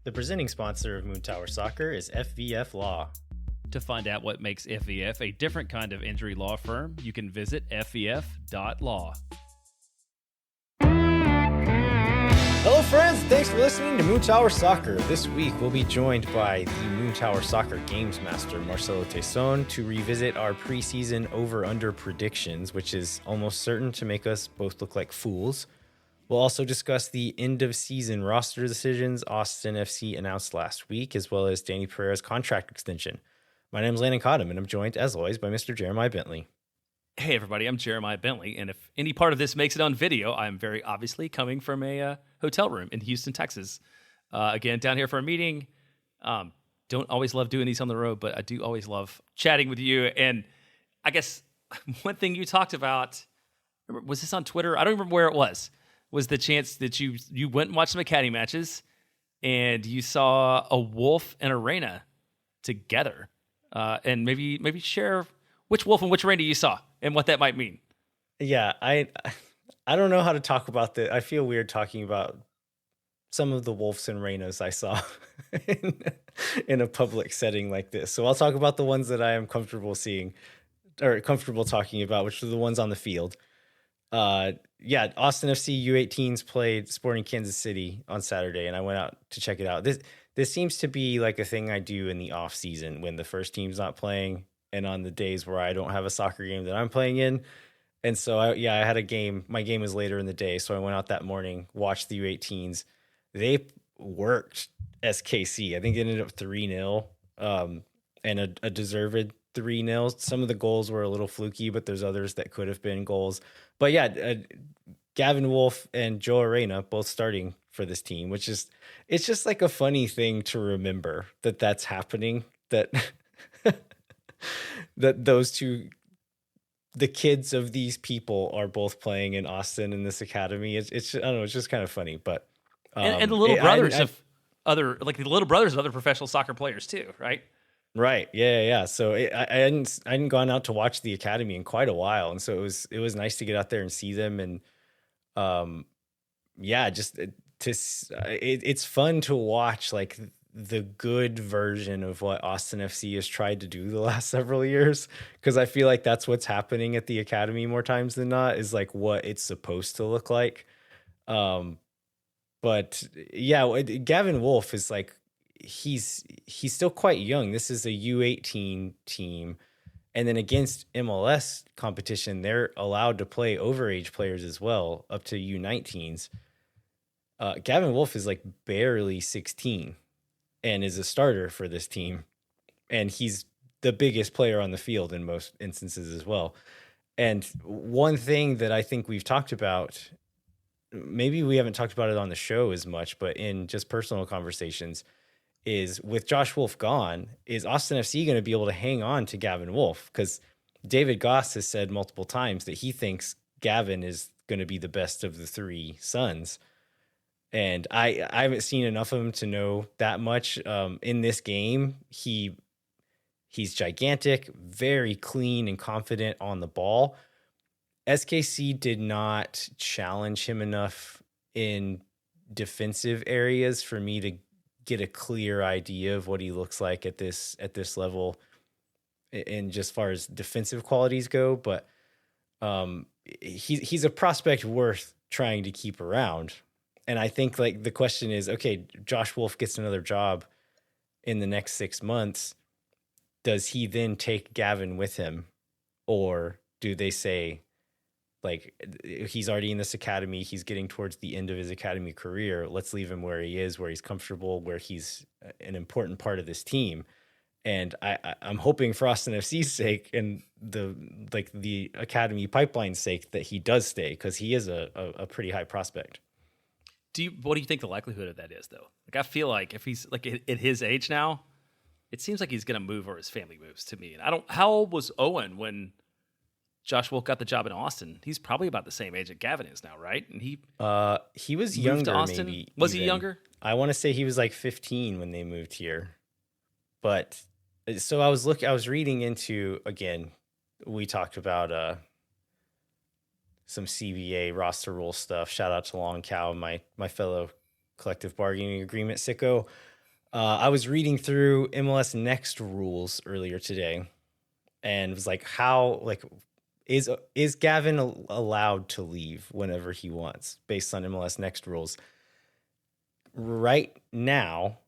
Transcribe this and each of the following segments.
The presenting sponsor of Moon Tower Soccer is FVF Law. To find out what makes FVF a different kind of injury law firm, you can visit fvf.law. Hello friends, thanks for listening to Moon Tower Soccer. This week we'll be joined by the Moon Tower Soccer Games Master, Marcelo Teson, to revisit our preseason over-under predictions, which is almost certain to make us both look like fools. We'll also discuss the end-of-season roster decisions Austin FC announced last week, as well as Dani Pereira's contract extension. My name is Landon Cottom, and I'm joined, as always, by Mr. Jeremiah Bentley. Hey, everybody, I'm Jeremiah Bentley, and if any part of this makes it on video, I'm very obviously coming from a hotel room in Houston, Texas. Again, down here for a meeting. Don't always love doing these on the road, but I do always love chatting with you. And I guess one thing you talked about, was this on Twitter? I don't remember where it was the chance that you went and watched some Academy matches, and you saw a Wolff and a Reina together. And maybe share which Wolff and which Reina you saw and what that might mean. Yeah, I don't know how to talk about that. I feel weird talking about some of the Wolffs and Reinas I saw in a public setting like this. So I'll talk about the ones that I am comfortable seeing or comfortable talking about, which are the ones on the field. Austin FC U18s played Sporting Kansas City on Saturday, and I went out to check it out. This seems to be like a thing I do in the off season when the first team's not playing, and on the days where I don't have a soccer game that I'm playing in. And so I had a game. My game was later in the day, so I went out that morning, watched the U18s. They worked SKC. I think it ended up 3-0, and a deserved 3-0. Some of the goals were a little fluky, but there's others that could have been goals. But yeah, Gavin Wolff and Joe Reina both starting for this team, which is, it's just like a funny thing to remember that that's happening, that that those two, the kids of these people are both playing in Austin in this academy. It's I don't know, it's just kind of funny, but and the little brothers of other, like the little brothers of other professional soccer players too, right? Right. Yeah. So I hadn't gone out to watch the academy in quite a while, and so it was nice to get out there and see them, and it's fun to watch like the good version of what Austin FC has tried to do the last several years, because I feel like that's what's happening at the academy more times than not, is like what it's supposed to look like. But yeah, Gavin Wolff is like, he's still quite young. This is a U18 team, and then against MLS competition, they're allowed to play overage players as well, up to U19s. Gavin Wolff is like barely 16 and is a starter for this team, and he's the biggest player on the field in most instances as well. And one thing that I think we've talked about, maybe we haven't talked about it on the show as much, but in just personal conversations, is with Josh Wolff gone, is Austin FC going to be able to hang on to Gavin Wolff? Because David Goss has said multiple times that he thinks Gavin is going to be the best of the three sons. And I haven't seen enough of him to know that much. In this game, he's gigantic, very clean and confident on the ball. SKC did not challenge him enough in defensive areas for me to get a clear idea of what he looks like at this level, and just far as defensive qualities go. But he's a prospect worth trying to keep around. And I think like the question is, okay, Josh Wolff gets another job in the next 6 months. Does he then take Gavin with him, or do they say, like, he's already in this academy, he's getting towards the end of his academy career, let's leave him where he is, where he's comfortable, where he's an important part of this team? And I'm hoping for Austin FC's sake and the academy pipeline's sake that he does stay, because he is a pretty high prospect. What do you think the likelihood of that is, though? Like, I feel like if he's like at his age now, it seems like he's going to move or his family moves to me. And how old was Owen when Josh Wolff got the job in Austin? He's probably about the same age that Gavin is now, right? And he was younger to Austin. Maybe was he younger? I want to say he was like 15 when they moved here. But so I was reading into, again, we talked about some CBA roster rule stuff. Shout out to Long Cow, my fellow collective bargaining agreement sicko. I was reading through MLS Next rules earlier today, and was like, is Gavin allowed to leave whenever he wants based on MLS Next rules? Right now,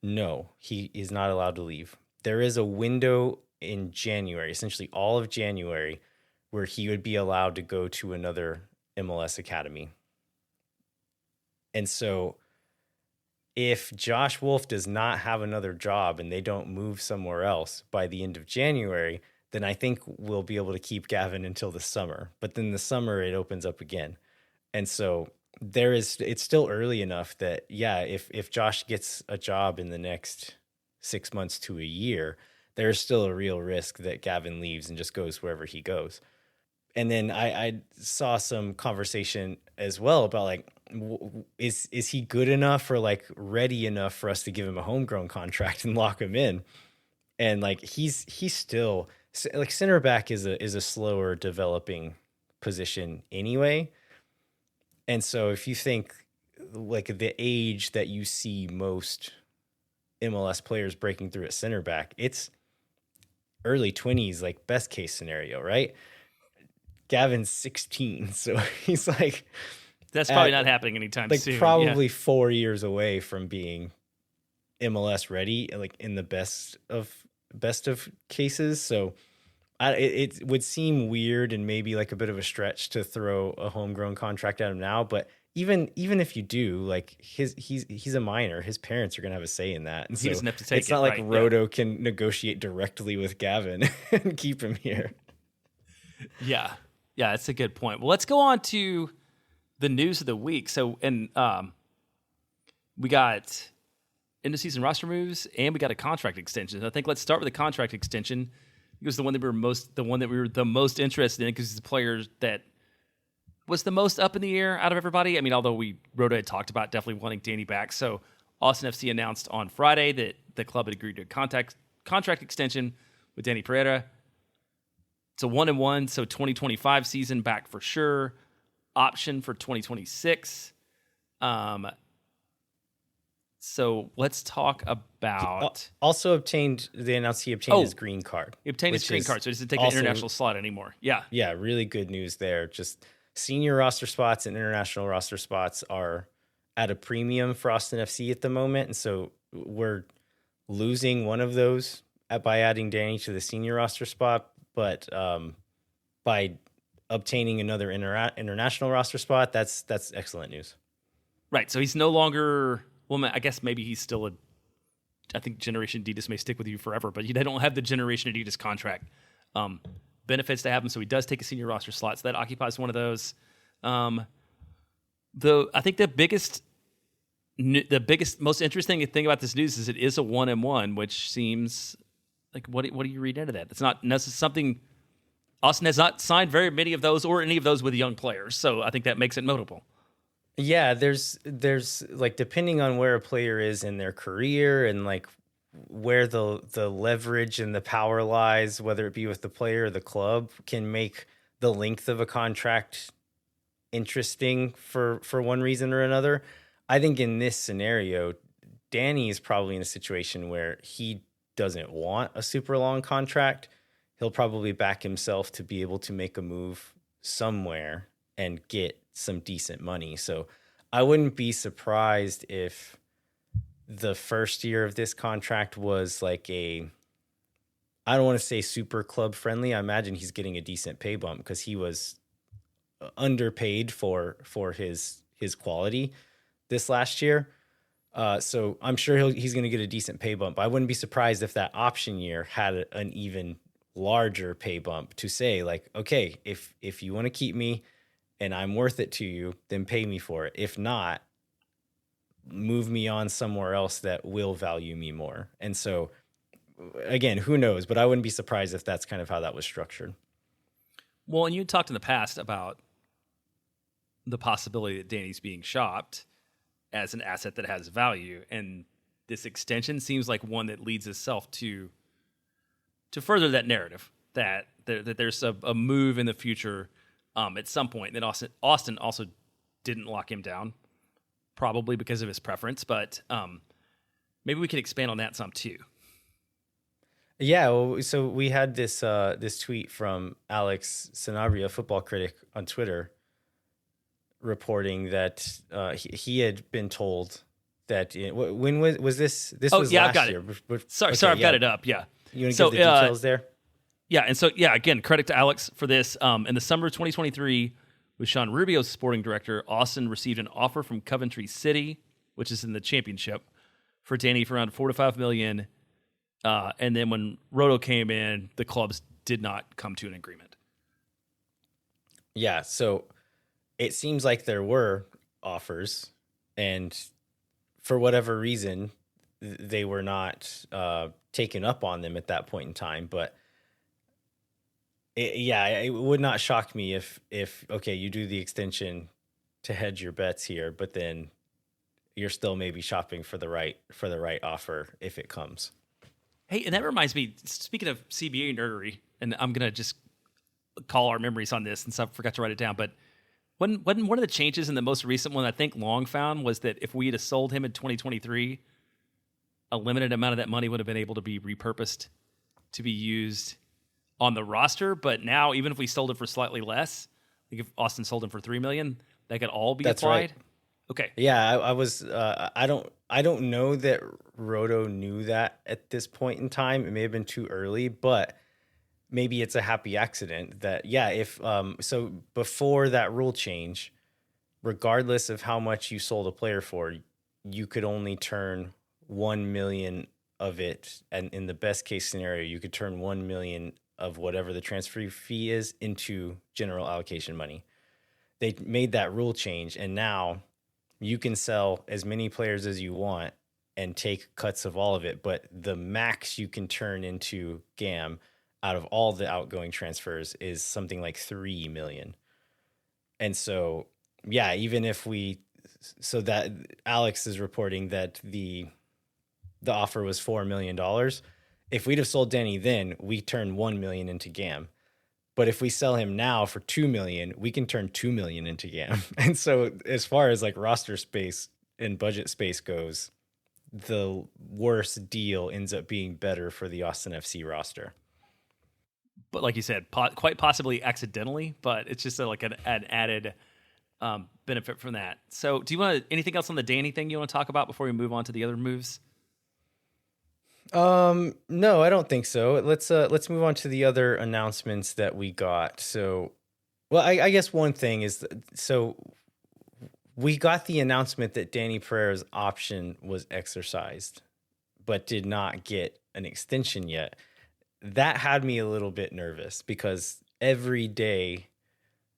no, he is not allowed to leave. There is a window in January, essentially all of January, where he would be allowed to go to another MLS academy. And so if Josh Wolff does not have another job and they don't move somewhere else by the end of January, then I think we'll be able to keep Gavin until the summer. But then the summer it opens up again. And so it's still early enough that, yeah, if Josh gets a job in the next 6 months to a year, there's still a real risk that Gavin leaves and just goes wherever he goes. And then I saw some conversation as well about like, is he good enough or like ready enough for us to give him a homegrown contract and lock him in? And like he's still like center back is a slower developing position anyway. And so if you think like the age that you see most MLS players breaking through at center back, it's early 20s, like best case scenario, right? Gavin's 16, so he's like, that's probably not happening anytime soon. Probably 4 years away from being MLS ready, like in the best of cases. So it would seem weird and maybe like a bit of a stretch to throw a homegrown contract at him now. But even if you do, like he's a minor, his parents are gonna have a say in that, and he doesn't have to take it. It's not like Roto can negotiate directly with Gavin and keep him here. Yeah, that's a good point. Well, let's go on to the news of the week. So, we got end of season roster moves and we got a contract extension. I think let's start with the contract extension. It was the one that we were the most interested in because it's the player that was the most up in the air out of everybody. I mean, although Roto had talked about definitely wanting Dani back. So Austin FC announced on Friday that the club had agreed to a contract extension with Dani Pereira. It's a 1-1, so 2025 season back for sure. Option for 2026. So let's talk about. Also obtained. They announced he obtained his green card. He obtained his green card, so he doesn't take the international slot anymore. Yeah, really good news there. Just senior roster spots and international roster spots are at a premium for Austin FC at the moment, and so we're losing one of those by adding Dani to the senior roster spot. But by obtaining another international roster spot, that's excellent news. Right. So he's no longer. Well, I guess maybe he's still I think Generation Adidas may stick with you forever, but they don't have the Generation Adidas contract benefits to have him. So he does take a senior roster slot. So that occupies one of those. I think the biggest, most interesting thing about this news is it is a 1-1, which seems like what do you read into that? It's not necessarily something. Austin has not signed very many of those or any of those with young players, so I think that makes it notable. Yeah, there's like depending on where a player is in their career and like where the leverage and the power lies, whether it be with the player or the club, can make the length of a contract interesting for one reason or another. I think in this scenario, Dani is probably in a situation where he doesn't want a super long contract. He'll probably back himself to be able to make a move somewhere and get some decent money. So I wouldn't be surprised if the first year of this contract was like I don't want to say super club friendly. I imagine he's getting a decent pay bump because he was underpaid for his quality this last year. So I'm sure he's going to get a decent pay bump. I wouldn't be surprised if that option year had an even larger pay bump to say like, okay, if you want to keep me and I'm worth it to you, then pay me for it. If not, move me on somewhere else that will value me more. And so again, who knows, but I wouldn't be surprised if that's kind of how that was structured. Well, and you talked in the past about the possibility that Dani's being shopped as an asset that has value. And this extension seems like one that leads itself to further that narrative that there's a move in the future at some point. That Austin also didn't lock him down, probably because of his preference. But Maybe we could expand on that some too. Yeah, well, so we had this tweet from Alex Sanabria, football critic, on Twitter, reporting that he had been told that when was this? This was I've last got year. it. Sorry, I've got it up. Yeah. You want to give the details there? Yeah, and so again, credit to Alex for this. In the summer of 2023, with Sean Rubio's sporting director, Austin received an offer from Coventry City, which is in the championship, for Dani for around $4 to $5 million. And then when Roto came in, the clubs did not come to an agreement. Yeah, so it seems like there were offers, and for whatever reason, they were not taken up on them at that point in time. But it would not shock me if okay, you do the extension to hedge your bets here, but then you're still maybe shopping for the right offer if it comes. Hey, and that reminds me, speaking of CBA nerdery, and I'm going to just call our memories on this since I forgot to write it down, but one of the changes in the most recent one I think Long found was that if we had sold him in 2023, a limited amount of that money would have been able to be repurposed to be used on the roster. But now, even if we sold it for slightly less, like if Austin sold him for $3 million, that could all be applied. Right. Okay. Yeah, I was. I don't know that Roto knew that at this point in time. It may have been too early, but maybe it's a happy accident that if so before that rule change, regardless of how much you sold a player for, you could only turn 1 million of it, and in the best case scenario, you could turn 1 million of whatever the transfer fee is into general allocation money. They made that rule change, and now you can sell as many players as you want and take cuts of all of it, but the max you can turn into GAM out of all the outgoing transfers is something like 3 million. And so, even if so that Alex is reporting that the offer was $4 million. If we'd have sold Dani then, we turn 1 million into GAM. But if we sell him now for 2 million, we can turn 2 million into GAM. And so as far as like roster space and budget space goes, the worst deal ends up being better for the Austin FC roster. But like you said, quite possibly accidentally, but it's just an added benefit from that. So do you want anything else on the Dani thing you want to talk about before we move on to the other moves? No, I don't think so. Let's move on to the other announcements that we got. So, well, I guess one thing is, so we got the announcement that Dani Pereira's option was exercised, but did not get an extension yet. That had me a little bit nervous because every day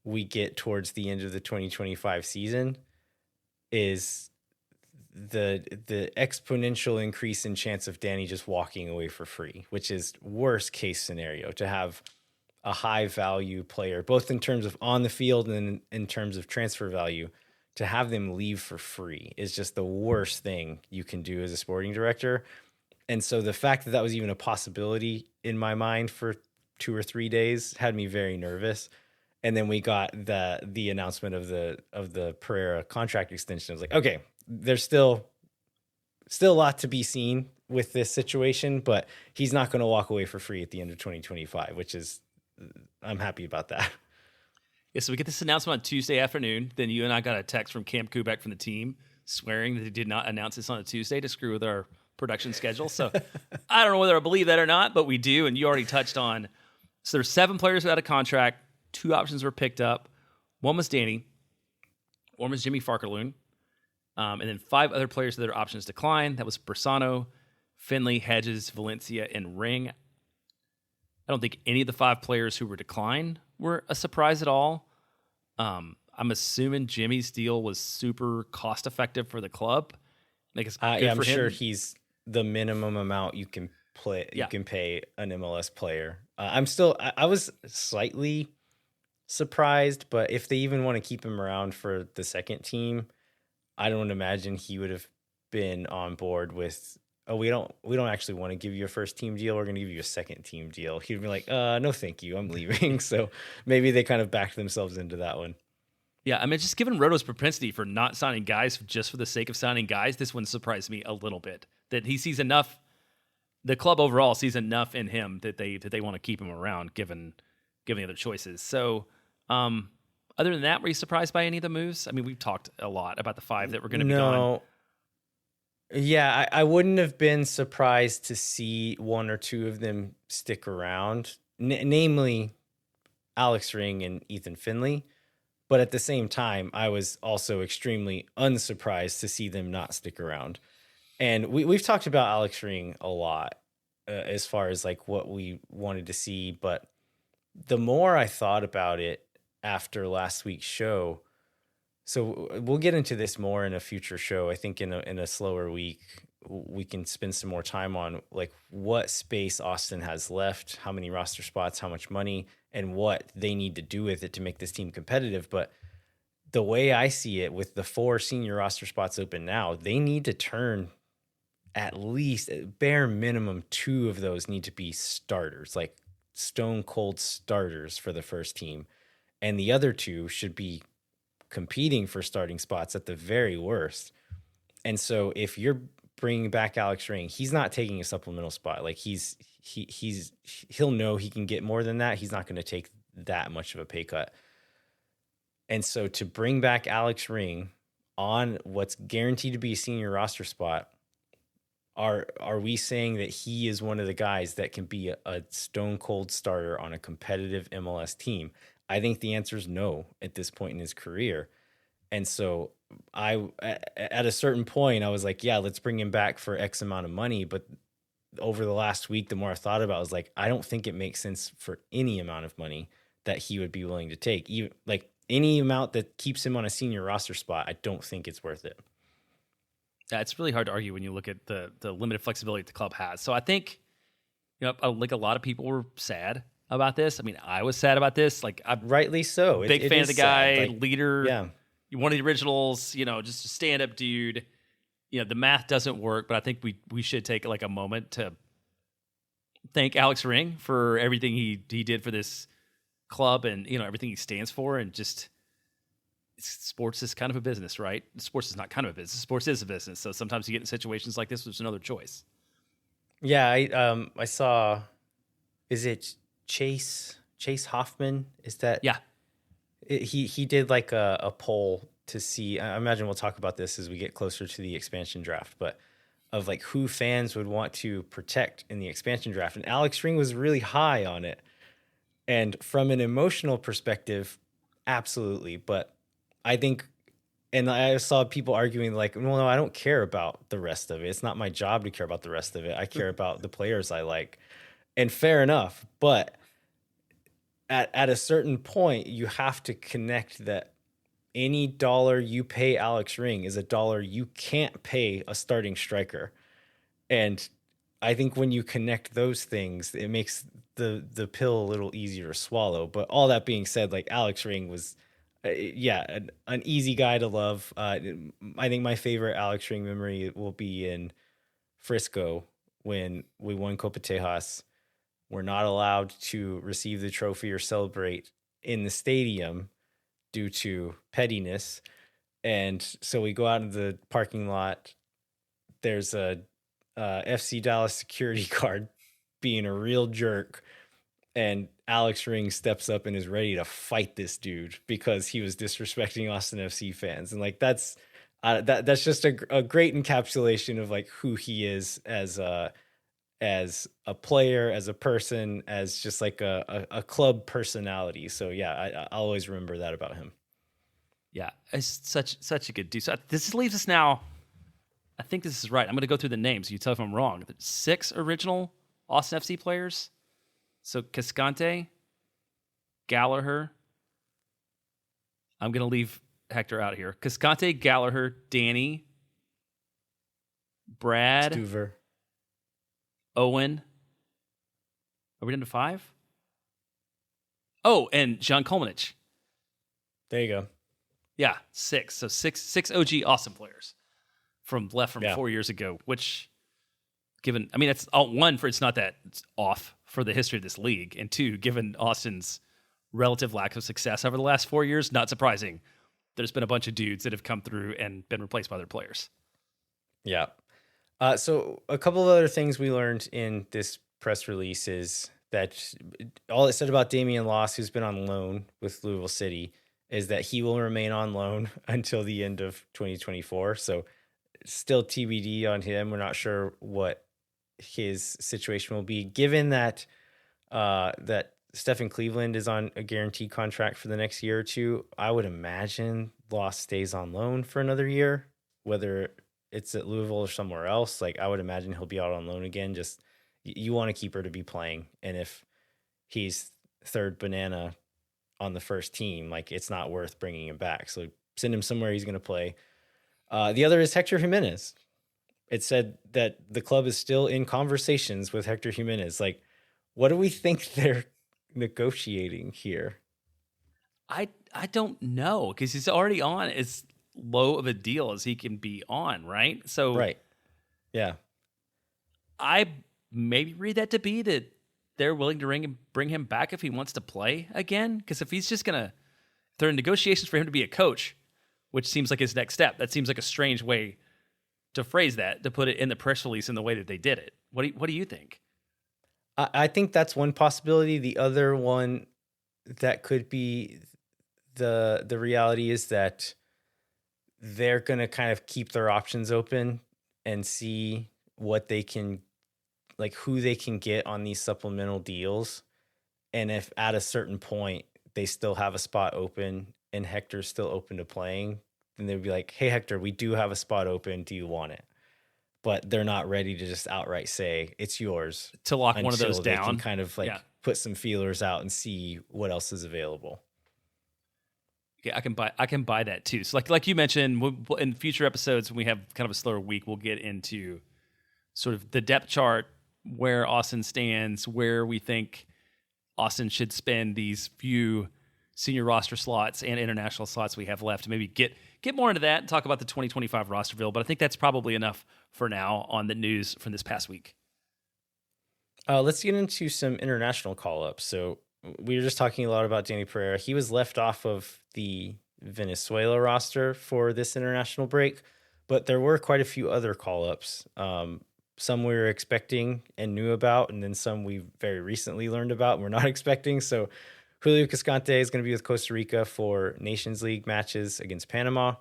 we get towards the end of the 2025 season is the exponential increase in chance of Dani just walking away for free, which is worst case scenario, to have a high value player, both in terms of on the field and in terms of transfer value, to have them leave for free is just the worst thing you can do as a sporting director. And so the fact that that was even a possibility in my mind for 2 or 3 days had me very nervous. And then we got the announcement of the Pereira contract extension. I was like, okay, there's still a lot to be seen with this situation, but he's not going to walk away for free at the end of 2025, which is, I'm happy about that. Yeah, so we get this announcement on Tuesday afternoon. Then you and I got a text from Cam Kubek from the team swearing that he did not announce this on a Tuesday to screw with our production schedule. So I don't know whether I believe that or not, but we do. And you already touched on, so there's 7 players who had a contract. 2 options were picked up. One was Dani. One was Jimmy Farkerloon. And then 5 other players that their options declined. That was Bersano, Finley, Hedges, Valencia, and Ring. I don't think any of the 5 players who were declined were a surprise at all. I'm assuming Jimmy's deal was super cost effective for the club. Like I'm sure he's the minimum amount you can play. You can pay an MLS player. I was slightly surprised, but if they even want to keep him around for the second team, I don't imagine he would have been on board with, we don't actually want to give you a first team deal. We're going to give you a second team deal. He'd be like, no, thank you. I'm leaving. So maybe they kind of backed themselves into that one. Yeah, I mean, just given Roto's propensity for not signing guys just for the sake of signing guys, this one surprised me a little bit. That he sees enough, the club overall sees enough in him that they want to keep him around, given the other choices. So, other than that, were you surprised by any of the moves? I mean, we've talked a lot about the 5 that were going to be gone. Yeah, I wouldn't have been surprised to see 1 or 2 of them stick around, namely Alex Ring and Ethan Finley. But at the same time, I was also extremely unsurprised to see them not stick around. And we've talked about Alex Ring a lot as far as like what we wanted to see. But the more I thought about it after last week's show, so we'll get into this more in a future show. I think in a slower week, we can spend some more time on like what space Austin has left, how many roster spots, how much money, and what they need to do with it to make this team competitive. But the way I see it, with the 4 senior roster spots open now, they need to turn at least bare minimum 2 of those need to be starters, like stone cold starters for the first team. And the other 2 should be competing for starting spots at the very worst. And so if you're bringing back Alex Ring, he's not taking a supplemental spot. Like he'll know he can get more than that. He's not going to take that much of a pay cut. And so to bring back Alex Ring on what's guaranteed to be a senior roster spot, are we saying that he is one of the guys that can be a stone cold starter on a competitive MLS team? I think the answer is no at this point in his career. And so at a certain point, I was like, yeah, let's bring him back for X amount of money. But over the last week, the more I thought about it, I was like, I don't think it makes sense for any amount of money that he would be willing to take. Even like any amount that keeps him on a senior roster spot, I don't think it's worth it. Yeah, it's really hard to argue when you look at the limited flexibility the club has. So I think, like a lot of people were sad about this. I mean, I was sad about this. Like, I'm rightly so. Big fan of the guy, like, leader. Yeah. One of the originals, just a stand-up dude. The math doesn't work, but I think we should take like a moment to thank Alex Ring for everything he did for this club and, everything he stands for. And just, sports is kind of a business, right? Sports is not kind of a business. Sports is a business. So sometimes you get in situations like this, there's another choice. Yeah, I saw, is it Chase Hoffman? Is that? Yeah. He did like a poll to see, I imagine we'll talk about this as we get closer to the expansion draft, but of like who fans would want to protect in the expansion draft. And Alex Ring was really high on it. And from an emotional perspective, absolutely. But I think, and I saw people arguing like, well, no, I don't care about the rest of it. It's not my job to care about the rest of it. I care about the players I like. And fair enough. But at a certain point, you have to connect that any dollar you pay Alex Ring is a dollar you can't pay a starting striker. And I think when you connect those things, it makes the pill a little easier to swallow. But all that being said, like Alex Ring was, an easy guy to love. I think my favorite Alex Ring memory will be in Frisco when we won Copa Tejas. We're not allowed to receive the trophy or celebrate in the stadium due to pettiness. And so we go out into the parking lot. There's a FC Dallas security guard being a real jerk. And Alex Ring steps up and is ready to fight this dude because he was disrespecting Austin FC fans. And like, that's just a great encapsulation of like who he is as a player, as a person, as just like a club personality. So yeah, I'll always remember that about him. Yeah, it's such a good dude. So this leaves us now. I think this is right. I'm going to go through the names. You tell if I'm wrong. 6 original Austin FC players. So Cascante, Gallagher. I'm going to leave Hector out here. Cascante, Gallagher, Danny, Brad, Stuver, Owen. Are we down to 5? Oh, and John Kolmanich. There you go. Yeah, 6. So six OG Austin players from 4 years ago, which given, I mean, that's all one for, it's not that it's off for the history of this league. And 2, given Austin's relative lack of success over the last 4 years, not surprising there's been a bunch of dudes that have come through and been replaced by other players. Yeah. So a couple of other things we learned in this press release is that all it said about Damian Loss, who's been on loan with Louisville City, is that he will remain on loan until the end of 2024. So still TBD on him. We're not sure what his situation will be, given that that Stephen Cleveland is on a guaranteed contract for the next year or two. I would imagine Loss stays on loan for another year, whether it's at Louisville or somewhere else. Like, I would imagine he'll be out on loan again. Just, you want a keeper to be playing. And if he's third banana on the first team, like, it's not worth bringing him back. So send him somewhere he's going to play. The other is Hector Jimenez. It said that the club is still in conversations with Hector Jimenez. Like, what do we think they're negotiating here? I don't know, because he's already on as low of a deal as he can be on, right? So Right. Yeah. I maybe read that to be that they're willing to bring him back if he wants to play again. Because if he's just if they're in negotiations for him to be a coach, which seems like his next step, that seems like a strange way to phrase that, to put it in the press release in the way that they did it. What do you think? I think that's one possibility. The other one that could be the reality is that they're going to kind of keep their options open and see what they can, like, who they can get on these supplemental deals. And if at a certain point they still have a spot open and Hector's still open to playing, then they'd be like, hey, Hector, we do have a spot open. Do you want it? But they're not ready to just outright say it's yours, to lock one of those they down. can kind of put some feelers out and see what else is available. Yeah, I can buy that too. So like you mentioned, in future episodes when we have kind of a slower week, we'll get into sort of the depth chart, where Austin stands, where we think Austin should spend these few senior roster slots and international slots we have left. Maybe get more into that and talk about the 2025 roster build. But I think that's probably enough for now on the news from this past week. Let's get into some international call-ups. So we were just talking a lot about Dani Pereira. He was left off of the Venezuela roster for this international break, but there were quite a few other call-ups. Some we were expecting and knew about, and then some we very recently learned about and we're not expecting. So Julio Cascante is going to be with Costa Rica for Nations League matches against Panama.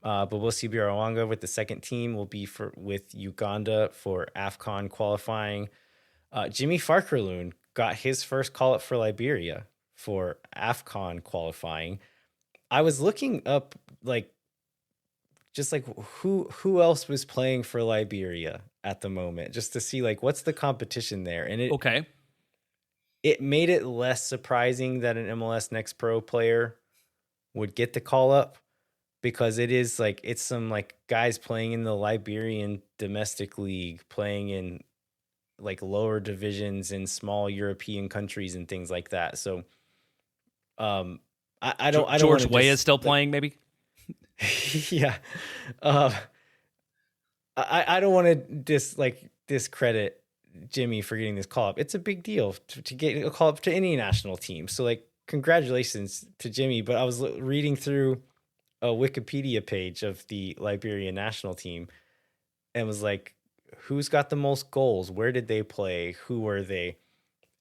Bobosi Biarawanga with the second team will be with Uganda for AFCON qualifying. Jimmy Farkerloon got his first call-up for Liberia for AFCON qualifying. I was looking up who else was playing for Liberia at the moment, just to see what's the competition there. And it made it less surprising that an MLS Next Pro player would get the call up, because it is it's some guys playing in the Liberian domestic league, playing in lower divisions in small European countries and things like that. So I don't George Weah is still playing, maybe. Yeah. I don't want to discredit Jimmy for getting this call up. It's a big deal to get a call up to any national team. So congratulations to Jimmy. But I was reading through a Wikipedia page of the Liberian national team and was like, who's got the most goals? Where did they play? Who were they?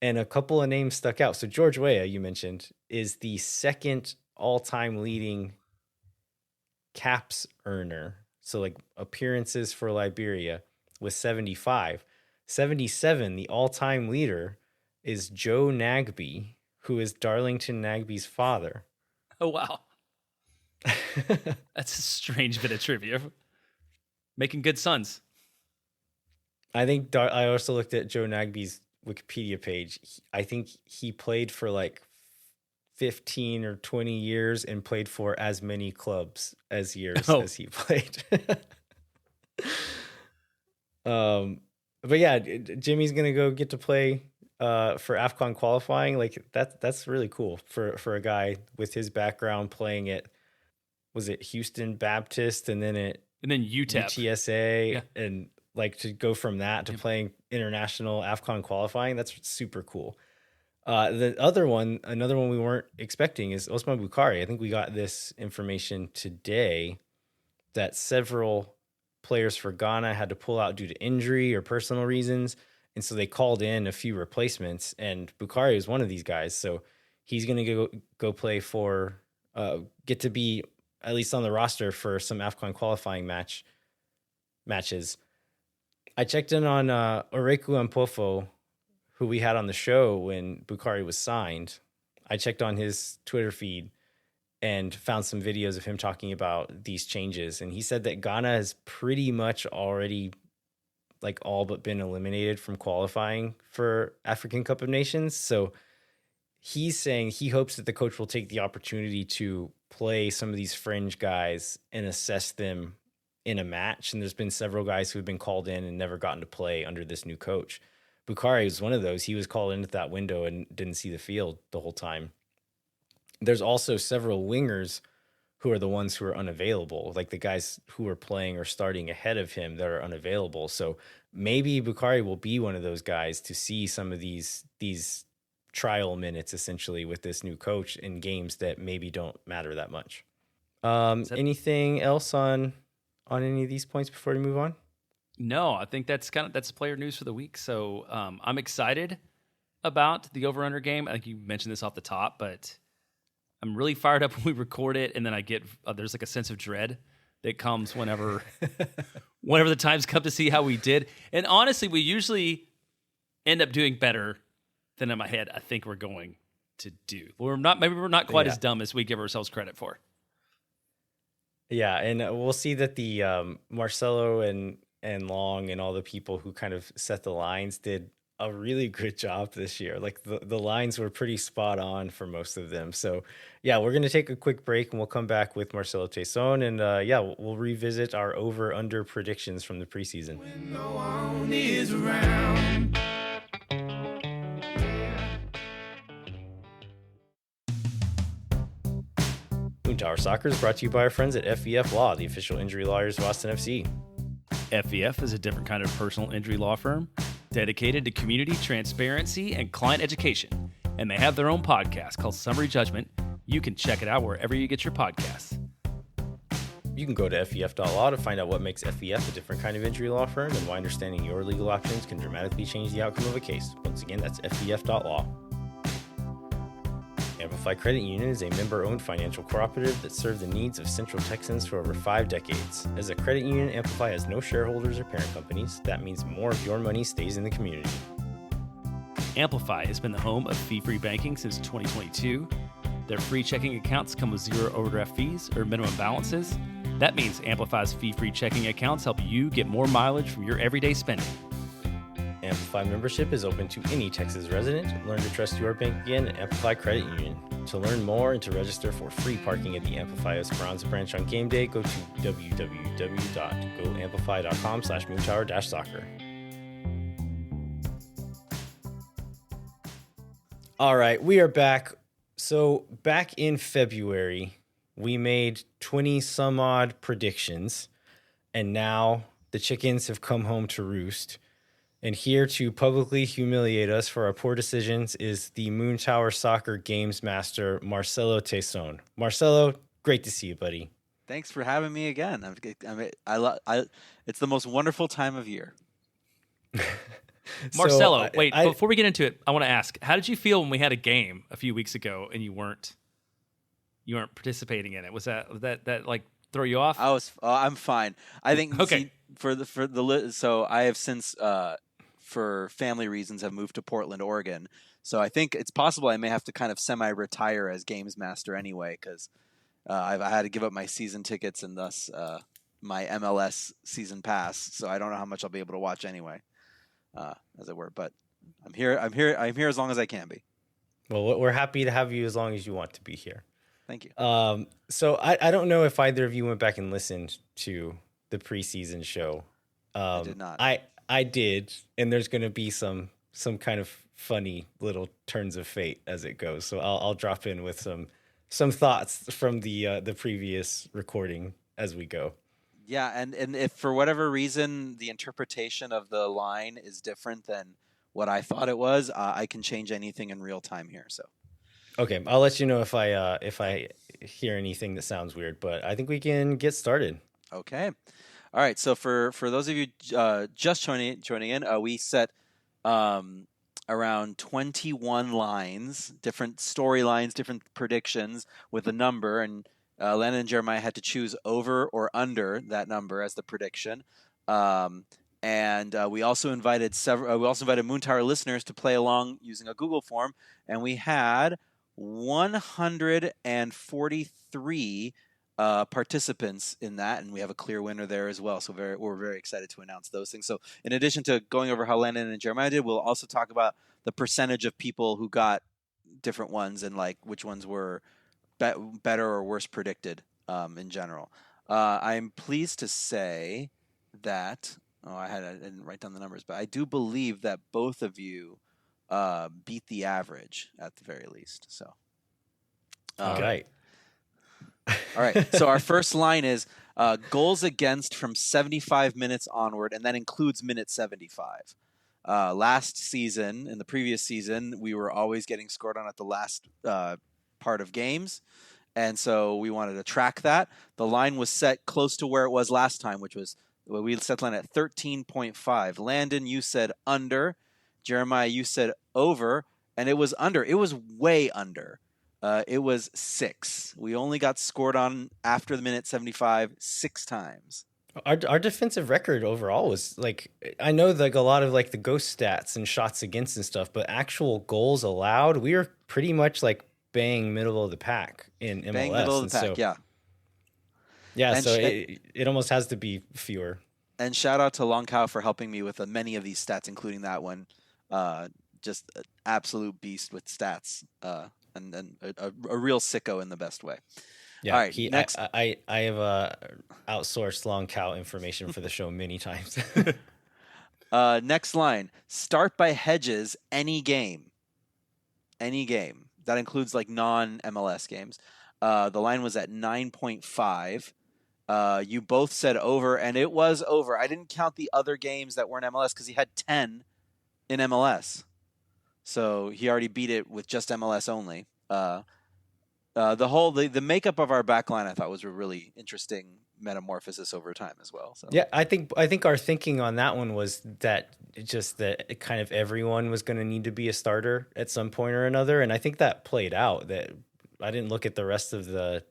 And a couple of names stuck out. So George Weah, you mentioned, is the second all-time leading caps earner. So appearances for Liberia with 75. 77, the all-time leader, is Joe Nagby, who is Darlington Nagby's father. Oh, wow. That's a strange bit of trivia. Making good sons. I think I also looked at Joe Nagby's Wikipedia page. I think he played for 15 or 20 years and played for as many clubs as years as he played. But yeah, Jimmy's gonna go get to play for AFCON qualifying. That's really cool for a guy with his background playing at, was it Houston Baptist and then UTEP, UTSA, yeah. And to go from that to playing international AFCON qualifying, that's super cool. Another one we weren't expecting is Osman Bukhari. I think we got this information today that several players for Ghana had to pull out due to injury or personal reasons. And so they called in a few replacements, and Bukhari is one of these guys. So he's going to go play for, get to be at least on the roster for some AFCON qualifying matches. I checked in on Oreku Ampofo, who we had on the show when Bukhari was signed. I checked on his Twitter feed and found some videos of him talking about these changes. And he said that Ghana has pretty much already like all but been eliminated from qualifying for African Cup of Nations. So he's saying he hopes that the coach will take the opportunity to play some of these fringe guys and assess them in a match. And there's been several guys who have been called in and never gotten to play under this new coach. Bukhari was one of those. He was called into that window and didn't see the field the whole time. There's also several wingers who are the ones who are unavailable, like the guys who are playing or starting ahead of him that are unavailable. So maybe Bukhari will be one of those guys to see some of these trial minutes essentially with this new coach in games that maybe don't matter that much. Anything else on any of these points before we move on? No, I think that's player news for the week. So I'm excited about the over-under game. I think you mentioned this off the top, but I'm really fired up when we record it, and then I get there's like a sense of dread that comes whenever the times come to see how we did. And honestly, we usually end up doing better than in my head I think we're going to do. Maybe we're not quite as dumb as we give ourselves credit for. Yeah, and we'll see that the Marcelo and Long and all the people who kind of set the lines did a really good job this year. Like the lines were pretty spot on for most of them. So yeah, we're going to take a quick break and we'll come back with Marcelo Teson and we'll revisit our over under predictions from the preseason. When no one is around. Tower Soccer is brought to you by our friends at FEF Law, the official injury lawyers of Austin FC. FEF is a different kind of personal injury law firm dedicated to community transparency and client education, and they have their own podcast called Summary Judgment. You can check it out wherever you get your podcasts. You can go to FEF.law to find out what makes FEF a different kind of injury law firm and why understanding your legal options can dramatically change the outcome of a case. Once again, that's FEF.law. Amplify Credit Union is a member-owned financial cooperative that served the needs of Central Texans for over 5 decades. As a credit union, Amplify has no shareholders or parent companies. That means more of your money stays in the community. Amplify has been the home of fee-free banking since 2022. Their free checking accounts come with 0 overdraft fees or minimum balances. That means Amplify's fee-free checking accounts help you get more mileage from your everyday spending. Amplify membership is open to any Texas resident. Learn to trust your bank again at Amplify Credit Union. To learn more and to register for free parking at the Amplify Esperanza branch on game day, go to www.goamplify.com/moontower-soccer. All right, we are back. So back in February, we made 20 some odd predictions, and now the chickens have come home to roost. And here to publicly humiliate us for our poor decisions is the Moon Tower Soccer Games Master, Marcelo Teson. Marcelo, great to see you, buddy. Thanks for having me again. It's the most wonderful time of year. Marcelo, before we get into it, I want to ask, how did you feel when we had a game a few weeks ago and you weren't participating in it? Was that like throw you off? I'm fine. I think okay. So I have since for family reasons have moved to Portland, Oregon. So I think it's possible I may have to kind of semi-retire as games master anyway, because I had to give up my season tickets and thus my MLS season pass. So I don't know how much I'll be able to watch anyway, as it were. But I'm here as long as I can be. Well, we're happy to have you as long as you want to be here. Thank you. So I don't know if either of you went back and listened to the preseason show. I did not. I did, and there's going to be some kind of funny little turns of fate as it goes. So I'll drop in with some thoughts from the previous recording as we go. Yeah, and if for whatever reason the interpretation of the line is different than what I thought it was. I can change anything in real time here. So Okay, I'll let you know if I hear anything that sounds weird, but I think we can get started. okay, all right. So for those of you just joining in, we set around 21 lines, different storylines, different predictions with a number, and Landon and Jeremiah had to choose over or under that number as the prediction. And we also invited Moon Tower listeners to play along using a Google form, and we had 143 participants in that, and we have a clear winner there as well. So we're very excited to announce those things. So in addition to going over how Landon and Jeremiah did, we'll also talk about the percentage of people who got different ones and like which ones were better or worse predicted in general. I'm pleased to say that I didn't write down the numbers, but I do believe that both of you beat the average at the very least. So All right. All right. So our first line is goals against from 75 minutes onward, and that includes minute 75. Last season, in the previous season, we were always getting scored on at the last part of games, and so we wanted to track that. The line was set close to where it was last time, which was we set the line at 13.5. Landon, you said under. Jeremiah, you said over, and it was under. It was way under. It was 6. We only got scored on after the minute 75 6 times. Our defensive record overall was like, I know like a lot of like the ghost stats and shots against and stuff, but actual goals allowed, we were pretty much like bang middle of the pack in MLS. Bang middle of the pack, yeah. Yeah, and so it almost has to be fewer. And shout out to Long Cow for helping me with many of these stats, including that one. Just an absolute beast with stats. And a real sicko in the best way. Yeah, all right. Next, I have outsourced Long Cow information for the show many times. Next line: start by Hedges. Any game. That includes like non-MLS games. The line was at 9.5. You both said over, and it was over. I didn't count the other games that weren't MLS because he had 10 in MLS. So he already beat it with just MLS only. The makeup of our backline I thought was a really interesting metamorphosis over time as well. So yeah, I think our thinking on that one was that kind of everyone was going to need to be a starter at some point or another, and I think that played out. That I didn't look at the rest of the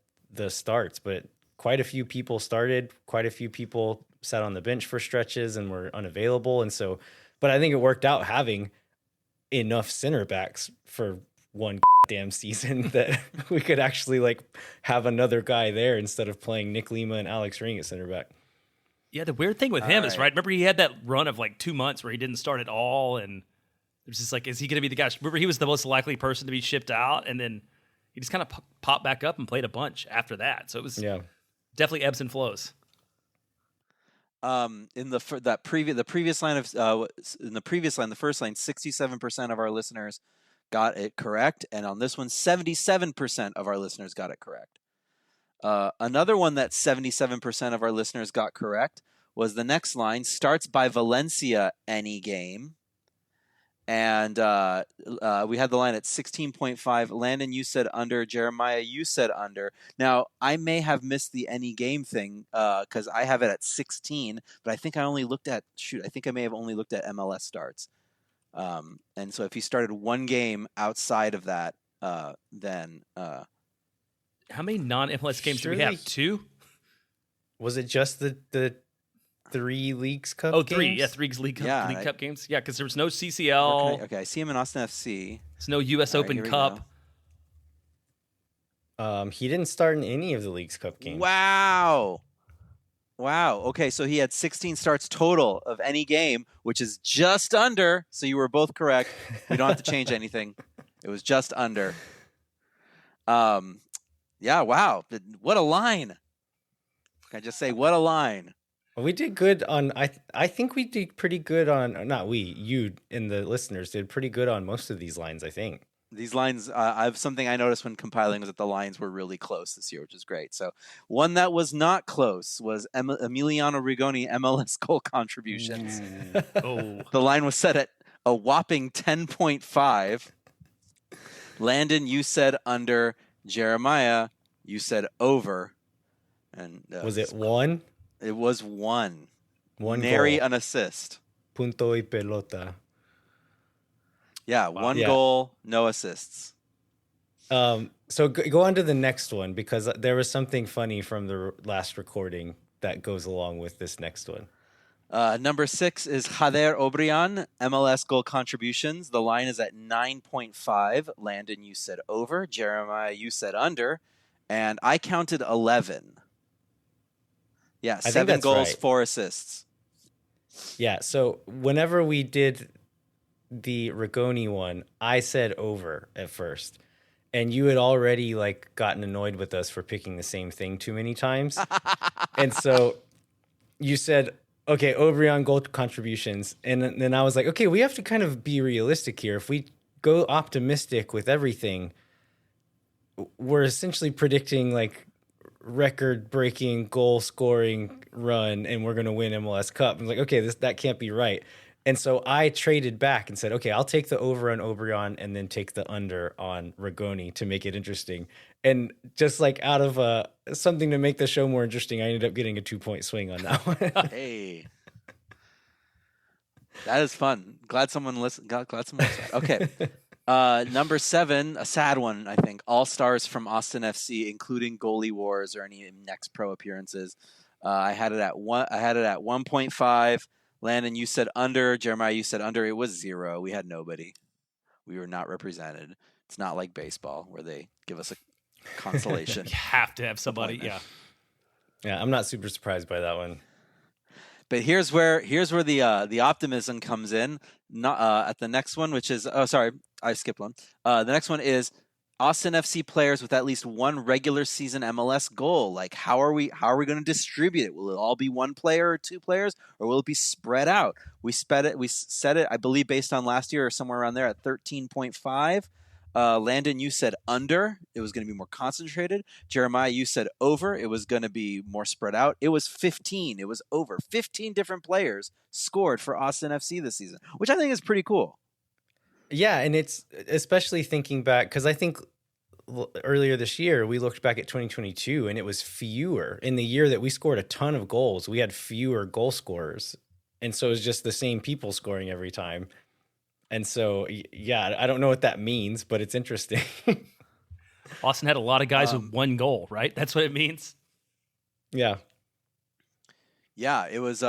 starts, but quite a few people started, quite a few people sat on the bench for stretches and were unavailable, and so. But I think it worked out having enough center backs for one damn season that we could actually like have another guy there instead of playing Nick Lima and Alex Ring at center back. Yeah, the weird thing with him is, right, remember he had that run of like 2 months where he didn't start at all, and it was just like, is he going to be the guy? Remember, he was the most likely person to be shipped out, and then he just kind of popped back up and played a bunch after that. So it was definitely ebbs and flows. In the first line, the first line, 67% of our listeners got it correct, and on this one, 77% of our listeners got it correct. Another one that 77% of our listeners got correct was the next line: starts by Valencia any game. And we had the line at 16.5. Landon, you said under. Jeremiah, you said under. Now, I may have missed the any game thing because I have it at 16, but I think I only looked at, I think I may have only looked at MLS starts. And so if he started one game outside of that, then... How many non-MLS games do we have? 2? Was it just the 3 Leagues Cup games? 3. Yeah, 3 League Cup games. Yeah, because there was no CCL. Okay, I see him in Austin FC. There's no U.S. Open Cup. He didn't start in any of the Leagues Cup games. Wow. Okay, so he had 16 starts total of any game, which is just under. So you were both correct. We don't have to change anything. It was just under. Yeah, wow. What a line. Can I just say, what a line. We did good on, I think we did pretty good on, not we, you and the listeners did pretty good on most of these lines, I think. These lines, something I noticed when compiling was that the lines were really close this year, which is great. So one that was not close was Emiliano Rigoni MLS goal contributions. Oh. The line was set at a whopping 10.5. Landon, you said under. Jeremiah, you said over. And was it 1? It was 1. Nary an assist. Punto y pelota. Yeah, Wow. one goal, no assists. So go on to the next one, because there was something funny from the last recording that goes along with this next one. Number 6 is Jader Obrian, MLS goal contributions. The line is at 9.5. Landon, you said over. Jeremiah, you said under. And I counted 11. Yeah, 7 goals, right. 4 assists. Yeah, so whenever we did the Rigoni one, I said over at first. And you had already like gotten annoyed with us for picking the same thing too many times. And so you said, okay, Obrian goal contributions. And then I was like, okay, we have to kind of be realistic here. If we go optimistic with everything, we're essentially predicting like record-breaking goal-scoring run, and we're going to win MLS Cup. I was like, okay, that can't be right. And so I traded back and said, okay, I'll take the over on Obrian and then take the under on Rigoni to make it interesting. And just like out of something to make the show more interesting, I ended up getting a 2-point swing on that one. Hey, that is fun. Glad someone listened. Glad someone listened. Okay. Number 7, a sad one, I think. All stars from Austin FC, including goalie wars or any next pro appearances. I had it at 1. I had it at 1.5. Landon, you said under. Jeremiah, you said under. It was 0. We had nobody. We were not represented. It's not like baseball where they give us a consolation. You have to have somebody. Yeah, I'm not super surprised by that one. But here's where the optimism comes in. Not at the next one, which is I skipped one. The next one is Austin FC players with at least one regular season MLS goal. Like, how are we going to distribute it? Will it all be one player or 2 players, or will it be spread out? We set it, I believe, based on last year or somewhere around there at 13.5. Landon, you said under. It was going to be more concentrated. Jeremiah, you said over. It was going to be more spread out. It was 15. It was over. 15 different players scored for Austin FC this season, which I think is pretty cool. Yeah, and it's especially thinking back, because I think earlier this year we looked back at 2022 and it was fewer. In the year that we scored a ton of goals, we had fewer goal scorers. And so it was just the same people scoring every time. And so, yeah, I don't know what that means, but it's interesting. Austin had a lot of guys with 1 goal, right? That's what it means. Yeah. Yeah, it was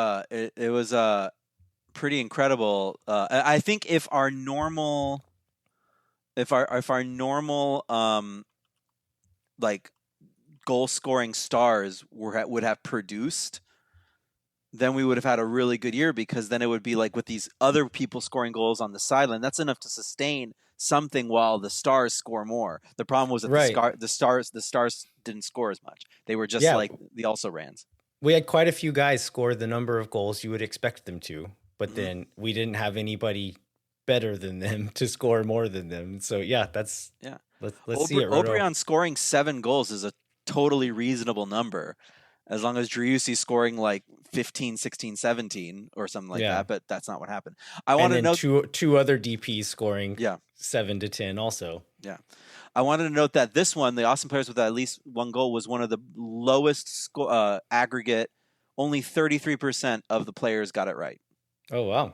pretty incredible. I think if our normal like goal scoring stars would have produced, then we would have had a really good year, because then it would be like with these other people scoring goals on the sideline, that's enough to sustain something while the stars score more. The problem was that the stars didn't score as much. They were just like the also-rans. We had quite a few guys score the number of goals you would expect them to, but then we didn't have anybody better than them to score more than them. So let's see it. Obrian scoring 7 goals is a totally reasonable number, as long as Driussi scoring like 15, 16, 17 or something like that. But that's not what happened. I want to note two other DPs scoring 7 to 10 also. Yeah. I wanted to note that this one, the Austin players with at least 1 goal, was one of the lowest aggregate. Only 33% of the players got it right. Oh, wow.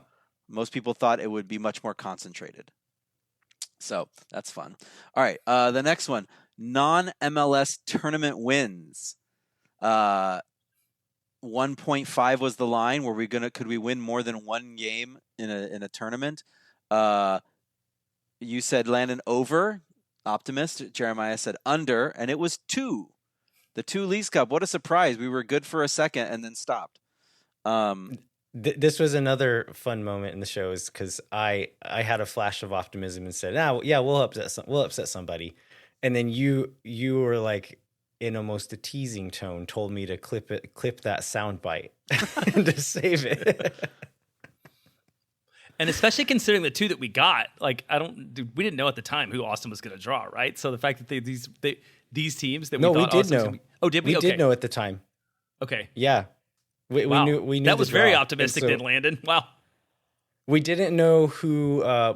Most people thought it would be much more concentrated. So that's fun. All right. The next one, non-MLS tournament wins. 1.5 was the line. Could we win more than 1 game in a tournament? You said Landon over, optimist. Jeremiah said under, and it was 2. The 2 Leagues Cup. What a surprise! We were good for a second and then stopped. This was another fun moment in the show, is because I had a flash of optimism and said, we'll upset somebody, and then you were like, in almost a teasing tone, told me to clip that sound bite and to save it. And especially considering the 2 that we got, like we didn't know at the time who Austin was going to draw, right? So the fact that these teams that we did know. Oh, did we? We did know at the time. Okay. Yeah. We knew that was very optimistic then, Landon. Wow. We didn't know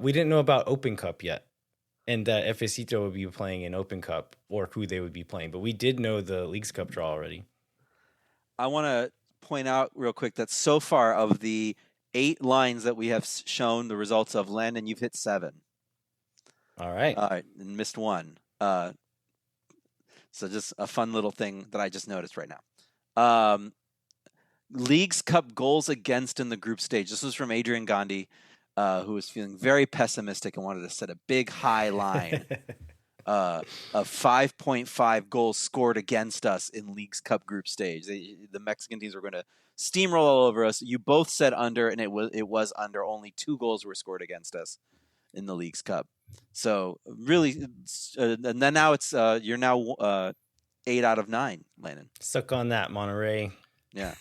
we didn't know about Open Cup yet, and that Efecito would be playing in Open Cup or who they would be playing. But we did know the Leagues Cup draw already. I want to point out real quick that so far of the 8 lines that we have shown the results of, Landon, you've hit 7. All right. And missed 1. So just a fun little thing that I just noticed right now. Leagues Cup goals against in the group stage. This was from Adrian Gandhi, who was feeling very pessimistic and wanted to set a big high line of 5.5 goals scored against us in Leagues Cup group stage. The Mexican teams were going to steamroll all over us. You both said under, and it was under. Only 2 goals were scored against us in the Leagues Cup. So really, and then now it's you're now 8 out of 9, Landon. Suck on that, Monterey. Yeah.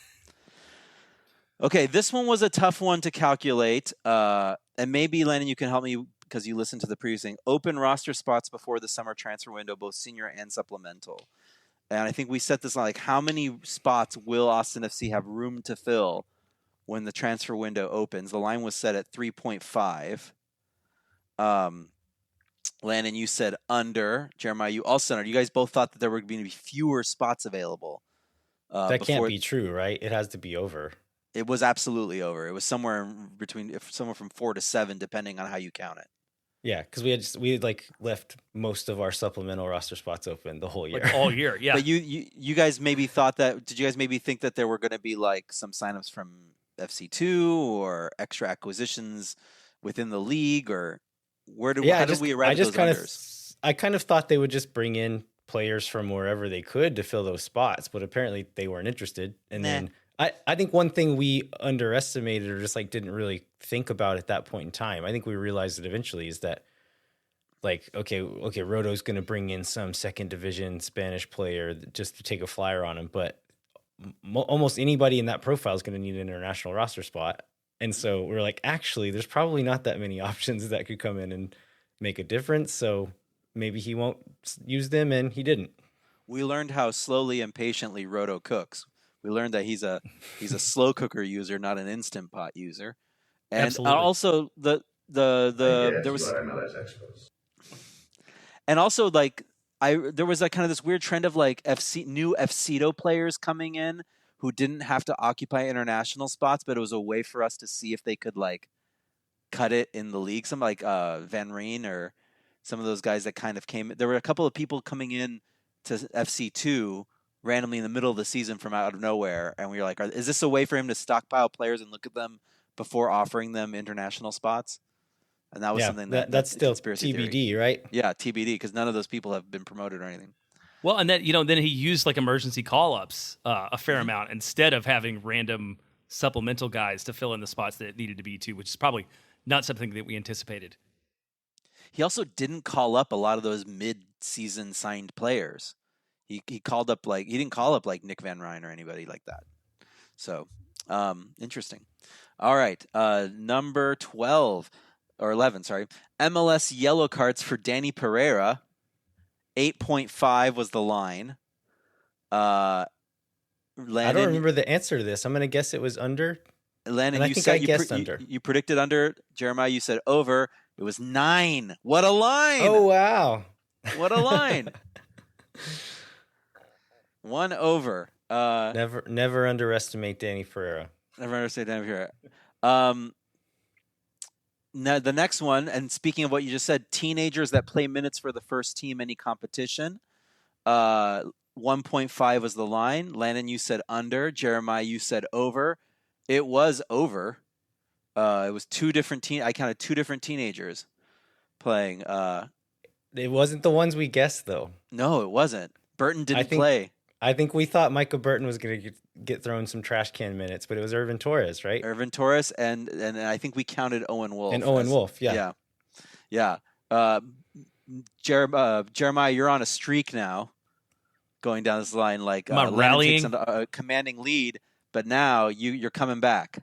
Okay, this one was a tough one to calculate, and maybe, Landon, you can help me because you listened to the previous thing. Open roster spots before the summer transfer window, both senior and supplemental. And I think we set this on, like, how many spots will Austin FC have room to fill when the transfer window opens? The line was set at 3.5. Landon, you said under. Jeremiah, you also said under. You guys both thought that there were going to be fewer spots available. That can't be true, right? It has to be over. It was absolutely over. It was somewhere from 4 to 7, depending on how you count it. Yeah, because we had like left most of our supplemental roster spots open the whole year, like all year. Yeah, but you guys maybe thought that. Did you guys maybe think that there were going to be like some signups from FC2 or extra acquisitions within the league, or how did we arrive at those unders? I kind of thought they would just bring in players from wherever they could to fill those spots, but apparently they weren't interested. And then I think one thing we underestimated or just like didn't really think about at that point in time, I think we realized it eventually, is that like, okay, Roto's going to bring in some second division Spanish player just to take a flyer on him, but almost anybody in that profile is going to need an international roster spot. And so we're like, actually, there's probably not that many options that could come in and make a difference. So maybe he won't use them, and he didn't. We learned how slowly and patiently Roto cooks. We learned that he's a slow cooker user, not an instant pot user. And Absolutely. Also there was, and also like there was like kind of this weird trend of like new FCito players coming in who didn't have to occupy international spots, but it was a way for us to see if they could like cut it in the league. Some like Van Rijn or some of those guys that kind of came. There were a couple of people coming in to FC2 randomly in the middle of the season from out of nowhere, and we were like, is this a way for him to stockpile players and look at them before offering them international spots? And that was something that's still TBD, theory. Right? Yeah, TBD, because none of those people have been promoted or anything. Well, and then then he used like emergency call-ups a fair amount instead of having random supplemental guys to fill in the spots that needed to be to, which is probably not something that we anticipated. He also didn't call up a lot of those mid-season signed players. He called up he didn't call up like Nick Van Rijn or anybody like that. So interesting. All right, number 12 or 11, sorry. MLS yellow cards for Dani Pereira. 8.5 was the line. Landon, I don't remember the answer to this. I'm going to guess it was under. Landon, I guessed under. You predicted under. Jeremiah, you said over. It was 9. What a line! Oh, wow. What a line. 1 over. Never underestimate Dani Pereira. Never underestimate Dani Pereira. Now the next one, and speaking of what you just said, teenagers that play minutes for the first team, any competition. 1.5 was the line. Landon, you said under. Jeremiah, you said over. It was over. It was I counted 2 different teenagers playing. It wasn't the ones we guessed, though. No, it wasn't. Burton didn't play. I think we thought Micah Burton was going to get thrown some trash can minutes, but it was Irvin Torres, right? Irvin Torres, and I think we counted Owen Wolff. And Owen Wolff, yeah. Jeremiah, you're on a streak now, going down this line. Like rallying, takes a commanding lead, but now you're coming back.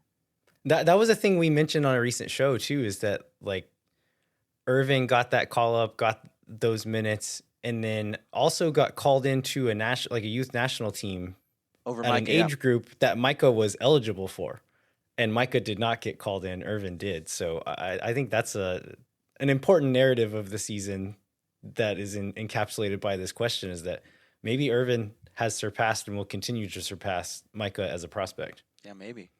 That was a thing we mentioned on a recent show too. Is that like Irvin got that call up, got those minutes, and then also got called into a youth national team over at Micah, an age group that Micah was eligible for. and Micah did not get called in. Irvin did. So I think that's an important narrative of the season that is encapsulated by this question, is that maybe Irvin has surpassed and will continue to surpass Micah as a prospect. Yeah, maybe.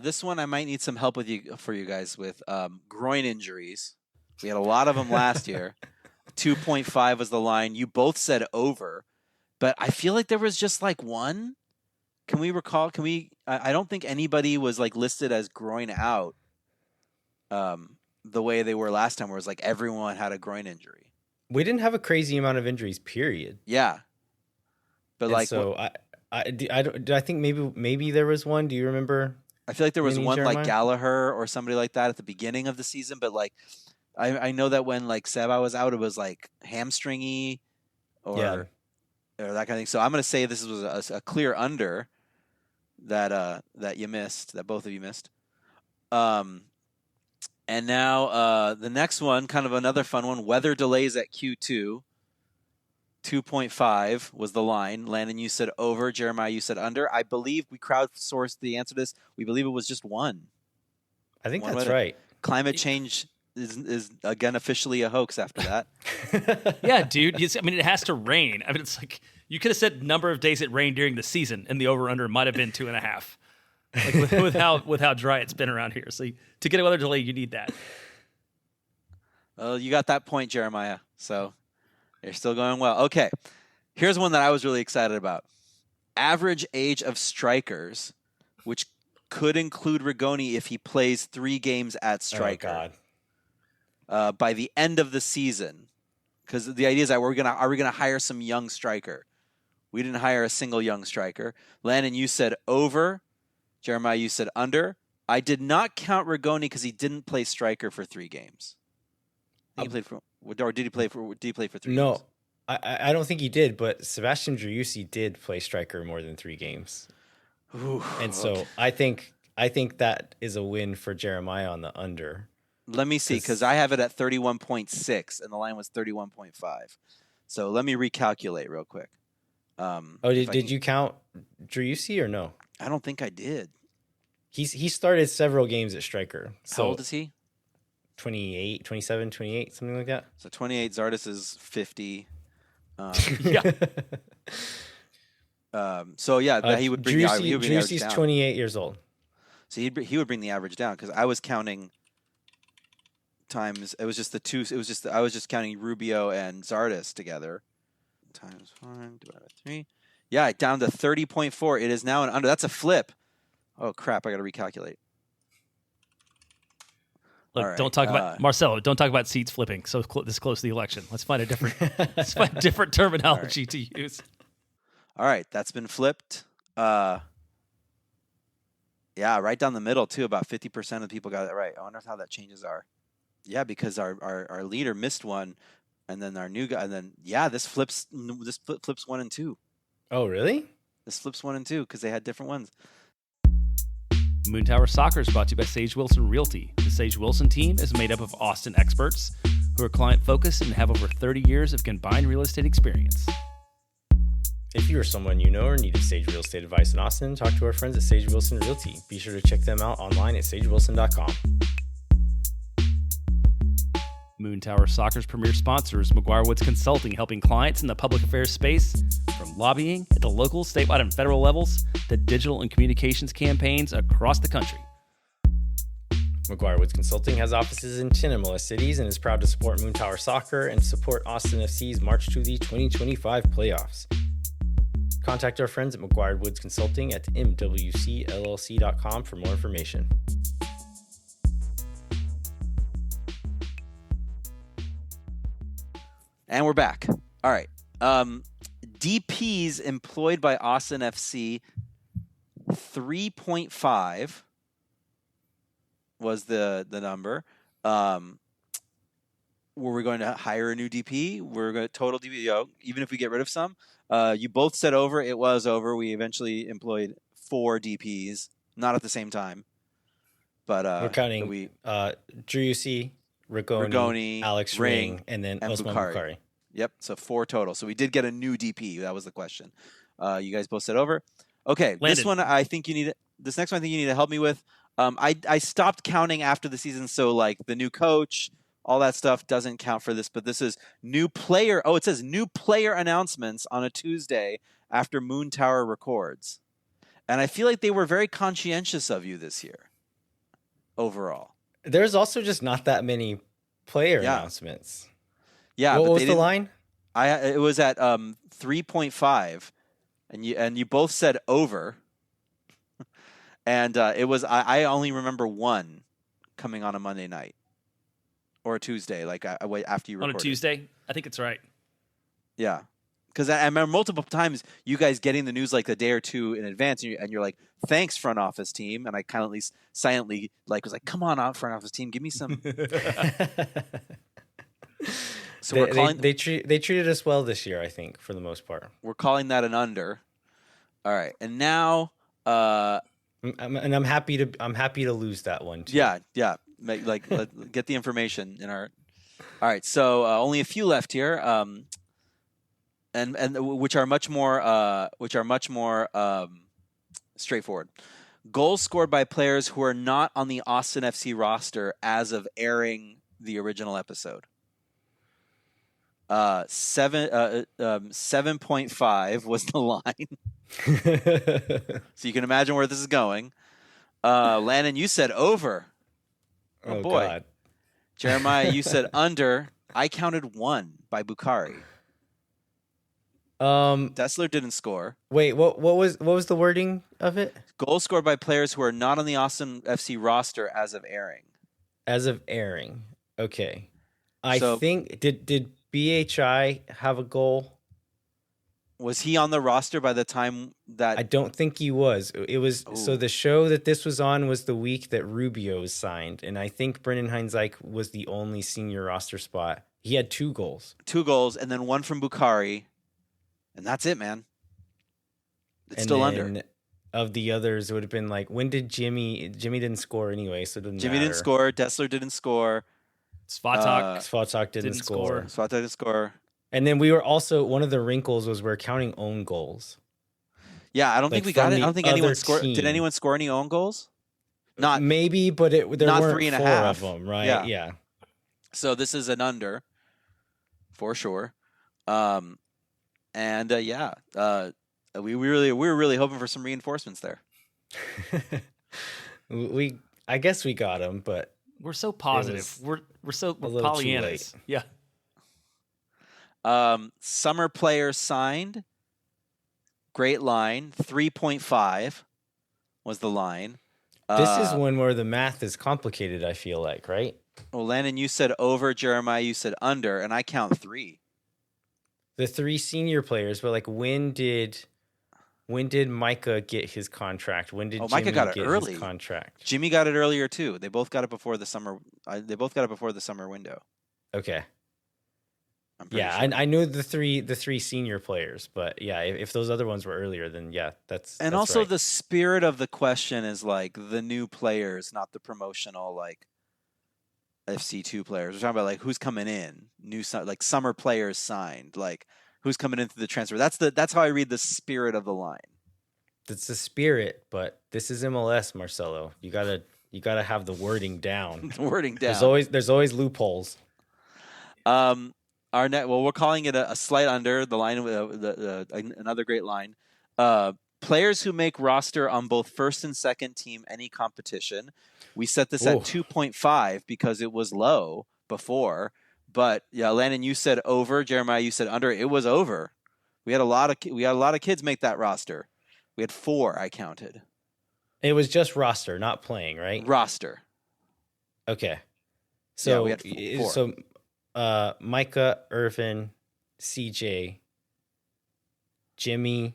This one I might need some help with you guys with groin injuries. We had a lot of them last year. 2.5 was the line. You both said over, but I feel like there was just like one. Can we recall? I don't think anybody was like listed as groin out. The way they were last time, where it was like everyone had a groin injury. We didn't have a crazy amount of injuries, period. Yeah, but and like, so I think maybe there was one. Do you remember? I feel like there was one Jeremiah? like Gallagher or somebody like that at the beginning of the season, but like I know that when like Seba was out, it was like hamstringy or that kind of thing. So I'm gonna say this was a clear under that you missed, that both of you missed. And now the next one, kind of another fun one, weather delays at Q2. 2.5 was the line. Landon, you said over. Jeremiah, you said under. I believe we crowdsourced the answer to this. We believe it was just one. I think that's right. Climate change is again officially a hoax after that. Yeah, dude. I mean, it has to rain. I mean, it's like you could have said number of days it rained during the season, and the over/under might have been 2.5. Like with how dry it's been around here. So to get a weather delay, you need that. Well, you got that point, Jeremiah. So you're still going well. Okay, here's one that I was really excited about. Average age of strikers, which could include Rigoni if he plays 3 games at striker. Oh, God. By the end of the season, because the idea is that are we gonna hire some young striker? We didn't hire a single young striker. Landon, you said over. Jeremiah, you said under. I did not count Rigoni because he didn't play striker for 3 games. He played for, or did he play for 3 games? No, I don't think he did. But Sebastian Driussi did play striker more than 3 games, and so I think that is a win for Jeremiah on the under. Let me see, because I have it at 31.6, and the line was 31.5. So let me recalculate real quick. Did you count Driussi or no? I don't think I did. He started several games at striker. So how old is he? 28, 27, 28, something like that. So 28, Zardes is 50. Yeah. So yeah, he would bring the average Driussi's down. 28 years old. So he would bring the average down, because I was counting times. It was just the two. I was just counting Rubio and Zardes together. Times 1 divided by 3. Yeah, down to 30.4. It is now an under. That's a flip. Oh crap! I got to recalculate. Look, right, don't talk about Marcelo. Don't talk about seats flipping this close to the election. Let's find a different terminology to use. All right, that's been flipped. Yeah, right down the middle too. About 50% of people got it right. I wonder how that changes our. Yeah, because our leader missed one, and then our new guy, and then this flips 1 and 2. Oh, really? This flips 1 and 2 because they had different ones. Moon Tower Soccer is brought to you by Sage Wilson Realty. The Sage Wilson team is made up of Austin experts who are client-focused and have over 30 years of combined real estate experience. If you or someone you know or needed Sage Real Estate advice in Austin, talk to our friends at Sage Wilson Realty. Be sure to check them out online at sagewilson.com. Moon Tower Soccer's premier sponsor is McGuire Woods Consulting, helping clients in the public affairs space, from lobbying at the local, statewide, and federal levels to digital and communications campaigns across the country. McGuire Woods Consulting has offices in 10 MLS cities and is proud to support Moon Tower Soccer and support Austin FC's march to the 2025 playoffs. Contact our friends at McGuire Woods Consulting at mwcllc.com for more information. And we're back. All right. DPs employed by Austin FC, 3.5 was the number. Were we going to hire a new DP? We're going to total DP, even if we get rid of some. You both said over. It was over. We eventually employed 4 DPs, not at the same time. But we're counting Driussi, Rigoni, Alex Ring, and then Osman Bukhari. Yep, so 4 total. So we did get a new DP. That was the question. You guys both said over. Okay, Landon. This one I think you need it. this next one I think you need to help me with. I stopped counting after the season, so like the new coach, all that stuff doesn't count for this. But this is new player. Oh, it says new player announcements on a Tuesday after Moon Tower records, and I feel like they were very conscientious of you this year. Overall, There's also just not that many player announcements. Yeah, what but was the line? It was at 3.5, and you both said over, and it was I only remember one coming on a Monday night or a Tuesday, like after you recorded. On a Tuesday, I think it's right. Yeah, because I remember multiple times you guys getting the news like a day or two in advance, and you're like, "Thanks, front office team," and I kind of at least silently was like, "Come on out, front office team, give me some." So they treated us well this year, I think, for the most part. We're calling that an under. All right, and now, I'm happy to lose that one too. Yeah. Get the information in our. All right, so only a few left here, and which are much more straightforward. Goals scored by players who are not on the Austin FC roster as of airing the original episode. 7.5 was the line. So you can imagine where this is going. Landon, you said over. Oh boy. God. Jeremiah, you said under. I counted 1 by Bukhari. Dessler didn't score. Wait, what was the wording of it? Goals scored by players who are not on the Austin FC roster as of airing. As of airing. Okay. I think did BHI have a goal? Was he on the roster by the time that... I don't think he was. It was So the show that this was on was the week that Rubio was signed, and I think Brendan Heinzike was the only senior roster spot. He had 2 goals. 2 goals, and then 1 from Bukhari, and that's it, man. It's still under. Of the others, it would have been like, when did Jimmy didn't score anyway, so it doesn't Jimmy matter. didn't score. Dessler didn't score. Svatak didn't score. Svatak didn't score. And then we were also, one of the wrinkles was we're counting own goals. Yeah, I don't think we got it. I don't think anyone scored. Did anyone score any own goals? Not maybe, but there not weren't 3.5 of them, right? Yeah. So this is an under, for sure. We were really hoping for some reinforcements there. I guess we got them, but we're so positive. We're Pollyannas. Yeah. Summer players signed. Great line. 3.5 was the line. This is one where the math is complicated, I feel like, right? Well, Landon, you said over. Jeremiah, you said under, and I count 3. The 3 senior players, but like when did Micah get his contract? When did Jimmy Micah got it get early. His contract? Jimmy got it earlier too. They both got it before the summer. They both got it before the summer window. Okay. Yeah, sure. I know the three senior players, but yeah, if those other ones were earlier, then yeah, that's also right. The spirit of the question is like the new players, not the promotional like FC2 players. We're talking about like who's coming in, like summer players signed, like who's coming in through the transfer. That's how I read the spirit of the line. That's the spirit, but this is MLS, Marcelo. You gotta have the wording down. The wording down. There's always loopholes. We're calling it a slight under. The line, another great line. Players who make roster on both first and second team any competition. We set this at 2.5 because it was low before. But yeah, Landon, you said over. Jeremiah, you said under. It was over. We had a lot of kids make that roster. We had 4. I counted. It was just roster, not playing, right? Roster. Okay. So yeah, we had 4. So Micah, Irvin, CJ, Jimmy.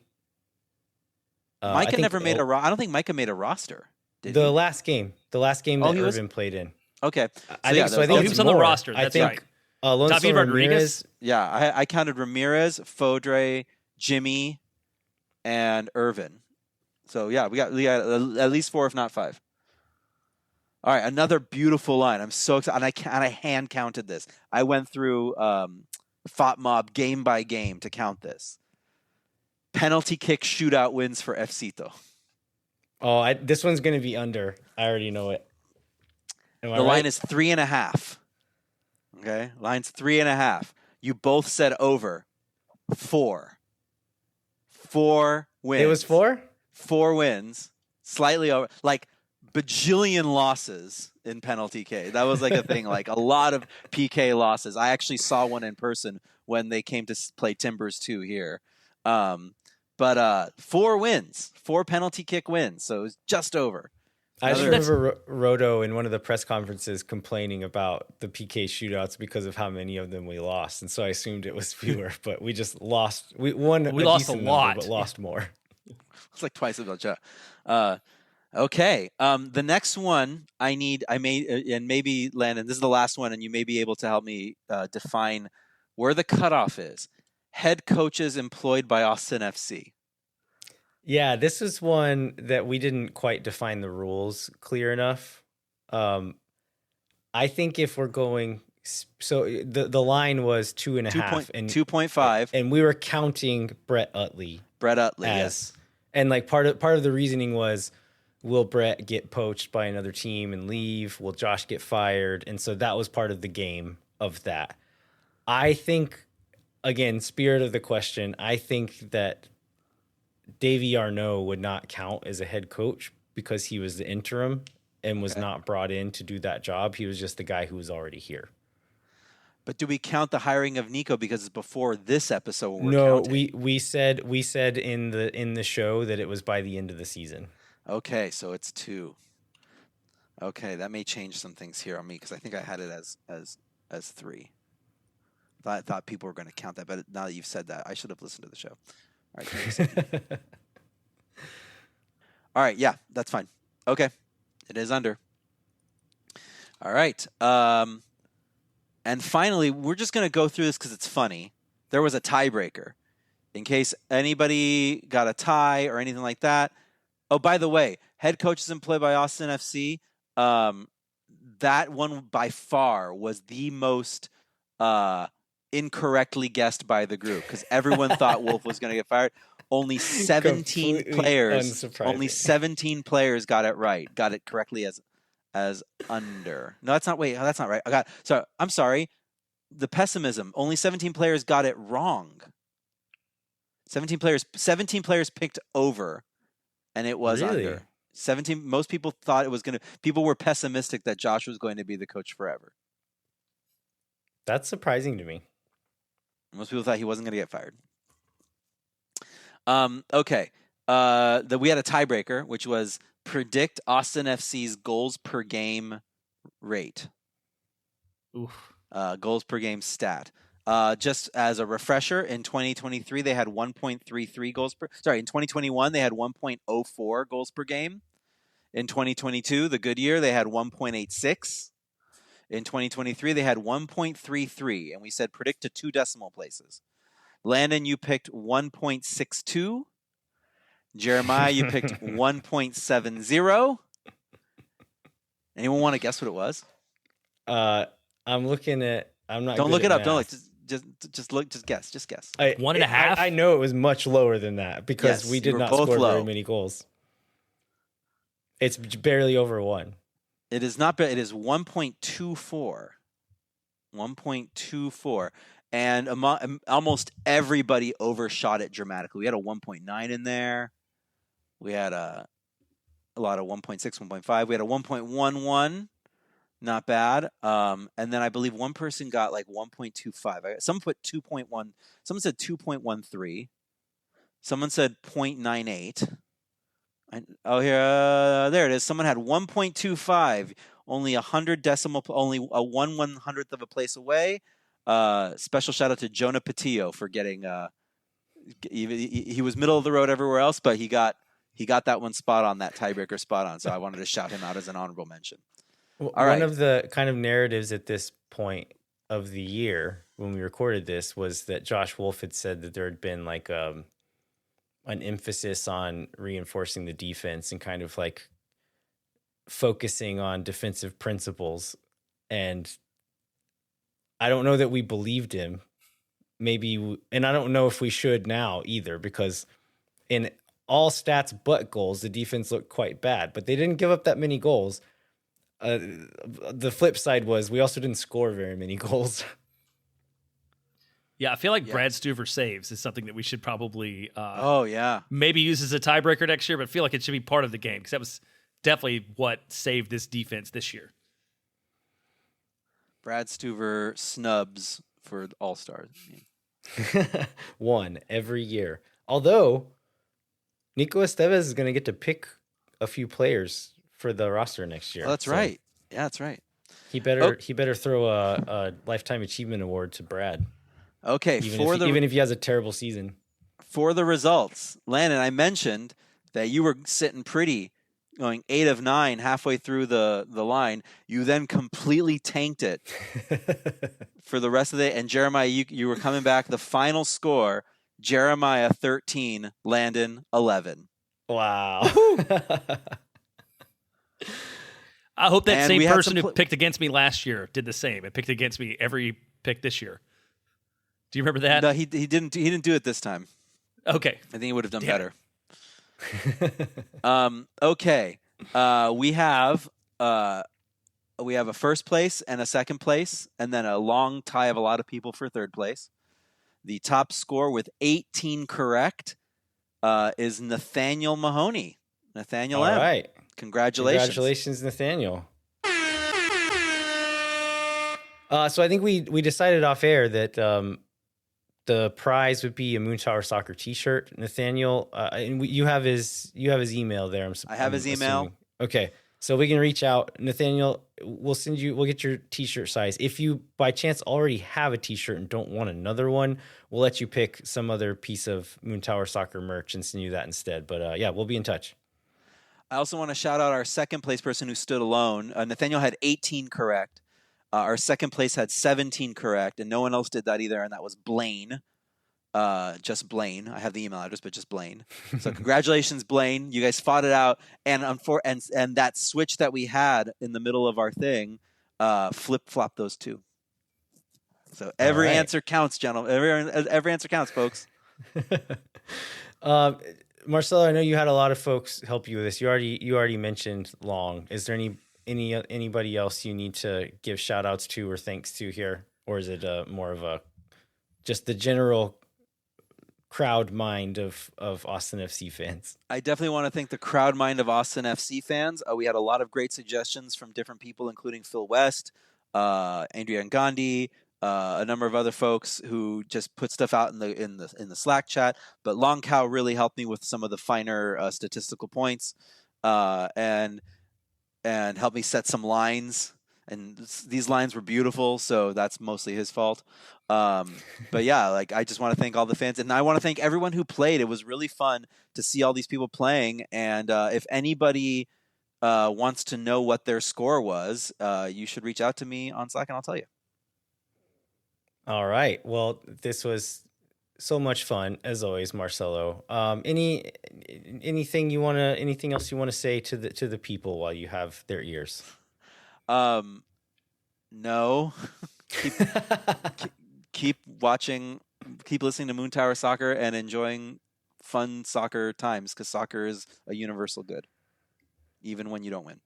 Micah never made I don't think Micah made a roster. The last game that Irvin played in. Okay. I think he was on the roster. That's right. Alonso David Rodriguez. Yeah, I counted Ramirez, Fodre, Jimmy, and Irvin. So yeah, we got at least 4, if not 5. All right, another beautiful line. I'm so excited, and I hand counted this. I went through FOTMob game by game to count this. Penalty kick shootout wins for FCito. Oh, this one's going to be under. I already know it. Am I The line right? is 3.5. Okay, line's 3.5. You both said over. 4. 4 wins. It was 4? 4 wins. Slightly over. Like bajillion losses in penalty K. That was like a thing. Like a lot of PK losses. I actually saw one in person when they came to play Timbers 2 here. But 4 wins. 4 penalty kick wins. So it was just over. I just remember Roto in one of the press conferences complaining about the PK shootouts because of how many of them we lost, and so I assumed it was fewer. But we just lost. We lost a lot, but lost more. It's like twice as much. Okay. The next one and maybe Landon, this is the last one, and you may be able to help me define where the cutoff is. Head coaches employed by Austin FC. Yeah, this is one that we didn't quite define the rules clear enough. I think if we're going, so the line was 2.5 and 2.5, and we were counting Brett Utley. Yes. And like part of the reasoning was, will Brett get poached by another team and leave? Will Josh get fired? And so that was part of the game of that. I think, again, spirit of the question, I think that Davey Arnaud would not count as a head coach because he was the interim and was not brought in to do that job. He was just the guy who was already here. But do we count the hiring of Nico because it's before this episode? No, we said in the show that it was by the end of the season. Okay, so it's 2. Okay, that may change some things here on me because I think I had it as 3. I thought people were going to count that, but now that you've said that, I should have listened to the show. All right. All right. Yeah, that's fine. Okay. It is under. All right. And finally, we're just going to go through this because it's funny. There was a tiebreaker in case anybody got a tie or anything like that. Oh, by the way, head coaches employed by Austin FC. That one by far was the most incorrectly guessed by the group because everyone thought Wolff was going to get fired. Only 17 players. Only 17 players got it right. Got it correctly as under. No, that's not. Wait, that's not right. I'm sorry. The pessimism. Only 17 players got it wrong. 17 players picked over, and it was under. 17. Most people thought it was going to. People were pessimistic that Josh was going to be the coach forever. That's surprising to me. Most people thought he wasn't going to get fired. Okay. We had a tiebreaker, which was predict Austin FC's goals per game rate. Oof. Goals per game stat. Just as a refresher, in 2023 they had 1.33 goals per. Sorry, in 2021 they had 1.04 goals per game. In 2022, the good year, they had 1.86. In 2023, they had 1.33, and we said predict to 2 decimal places. Landon, you picked 1.62. Jeremiah, you picked 1.70. Anyone want to guess what it was? I'm looking at. I'm not. Don't look it up. Don't look. Just look. Just guess. 1.5. I know it was much lower than that because we did not score very many goals. It's barely over 1. It is not. It is 1.24. 1.24. And almost everybody overshot it dramatically. We had a 1.9 in there. We had a lot of 1.6, 1.5. We had a 1.11. Not bad. And then I believe one person got like 1.25. Someone put 2.1. Someone said 2.13. Someone said 0.98. There it is. Someone had 1.25. Only 100 decimal. Only a 1/100th of a place away. Special shout out to Jonah Patillo for getting. He was middle of the road everywhere else, but he got that one spot on, that tiebreaker spot on. So I wanted to shout him out as an honorable mention. One of the kind of narratives at this point of the year when we recorded this was that Josh Wolff had said that there had been like an emphasis on reinforcing the defense and kind of like focusing on defensive principles. And I don't know that we believed him. And I don't know if we should now either, because in all stats but goals, the defense looked quite bad, but they didn't give up that many goals. The flip side was we also didn't score very many goals. Yeah, I feel like Brad Stuver saves is something that we should probably yeah, maybe use as a tiebreaker next year, but I feel like it should be part of the game because that was definitely what saved this defense this year. Brad Stuver snubs for All-Stars. One every year. Although Nico Estevez is going to get to pick a few players for the roster next year. Oh, that's right. Yeah, that's right. He better throw a lifetime achievement award to Brad. Okay, even if he has a terrible season. For the results, Landon, I mentioned that you were sitting pretty, going 8 of 9 halfway through the line. You then completely tanked it for the rest of the day. And Jeremiah, you were coming back. The final score, Jeremiah 13, Landon 11. Wow. I hope that same person who picked against me last year did the same and picked against me every pick this year. Do you remember that? No, he didn't do it this time. Okay. I think he would have done better. Okay. We have a first place and a second place, and then a long tie of a lot of people for third place. The top score with 18 correct is Nathaniel Mahoney. Nathaniel M. All right. Congratulations, Nathaniel. So I think we decided off air that the prize would be a Moon Tower Soccer T-shirt, Nathaniel. And you have his email there. I have his email. Assuming. Okay, so we can reach out, Nathaniel. We'll get your T-shirt size. If you by chance already have a T-shirt and don't want another one, we'll let you pick some other piece of Moon Tower Soccer merch and send you that instead. But yeah, we'll be in touch. I also want to shout out our second place person who stood alone. Nathaniel had 18 correct. Our second place had 17 correct, and no one else did that either, and that was Blaine. Just Blaine. I have the email address, but just Blaine. So congratulations, Blaine. You guys fought it out, and that switch that we had in the middle of our thing flip-flopped those two. So every answer counts, gentlemen. Every answer counts, folks. Marcelo, I know you had a lot of folks help you with this. You already mentioned Long. Is there anybody else you need to give shout outs to or thanks to here? Or is it more of a just the general crowd mind of Austin FC fans? I definitely want to thank the crowd mind of Austin FC fans. We had a lot of great suggestions from different people, including Phil West, Andrea Gandhi, a number of other folks who just put stuff out in the Slack chat. But Long Cow really helped me with some of the finer statistical points, and helped me set some lines. And these lines were beautiful, so that's mostly his fault. But yeah, I just want to thank all the fans, and I want to thank everyone who played. It was really fun to see all these people playing. And if anybody wants to know what their score was, you should reach out to me on Slack, and I'll tell you. All right. Well, this was so much fun as always, Marcelo. Anything else you want to say to the people while you have their ears? No. keep watching, keep listening to Moon Tower Soccer and enjoying fun soccer times, because soccer is a universal good, even when you don't win.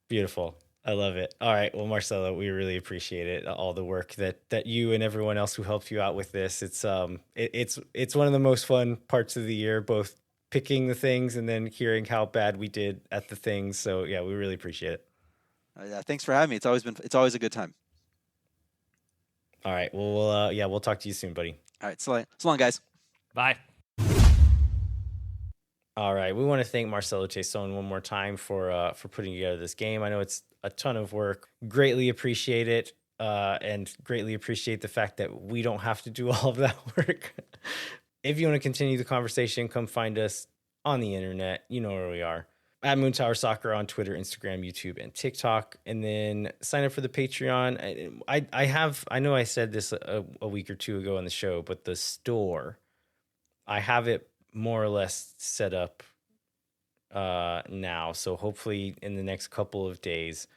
Beautiful. I love it. All right. Well, Marcelo, we really appreciate it. All the work that you and everyone else who helped you out with this. It's one of the most fun parts of the year, both picking the things and then hearing how bad we did at the things. So yeah, we really appreciate it. Thanks for having me. It's always a good time. All right. Well, we'll talk to you soon, buddy. All right. So long, guys. Bye. All right. We want to thank Marcelo Teson one more time for putting together this game. I know it's a ton of work. Greatly appreciate it. And greatly appreciate the fact that we don't have to do all of that work. If you want to continue the conversation, come find us on the internet. You know where we are. At Moon Tower Soccer on Twitter, Instagram, YouTube, and TikTok. And then sign up for the Patreon. I know I said this a week or two ago on the show, but the store, I have it more or less set up now. So hopefully in the next couple of days,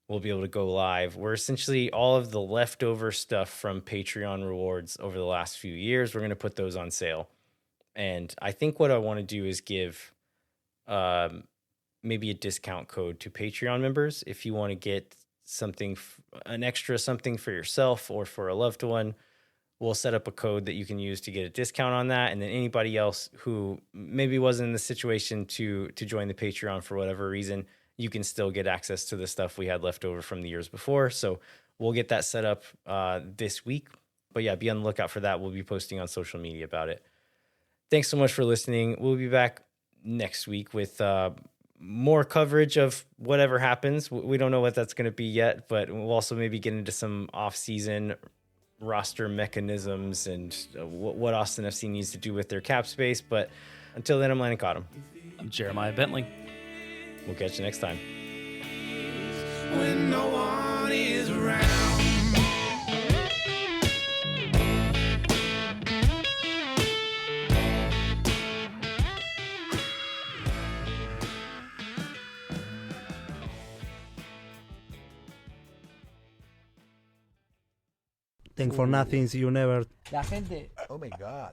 we'll be able to go live. We're essentially all of the leftover stuff from Patreon rewards over the last few years. We're going to put those on sale. And I think what I want to do is give maybe a discount code to Patreon members if you want to get something, an extra something for yourself or for a loved one. We'll set up a code that you can use to get a discount on that. And then anybody else who maybe wasn't in the situation to join the Patreon for whatever reason, you can still get access to the stuff we had left over from the years before. So we'll get that set up this week. But yeah, be on the lookout for that. We'll be posting on social media about it. Thanks so much for listening. We'll be back next week with more coverage of whatever happens. We don't know what that's going to be yet, but we'll also maybe get into some off-season roster mechanisms and what Austin FC needs to do with their cap space. But until then, I'm Landon Cottom. I'm Jeremiah Bentley. We'll catch you next time. When no one is around. Thank for nothing, see you never. La gente Oh my God.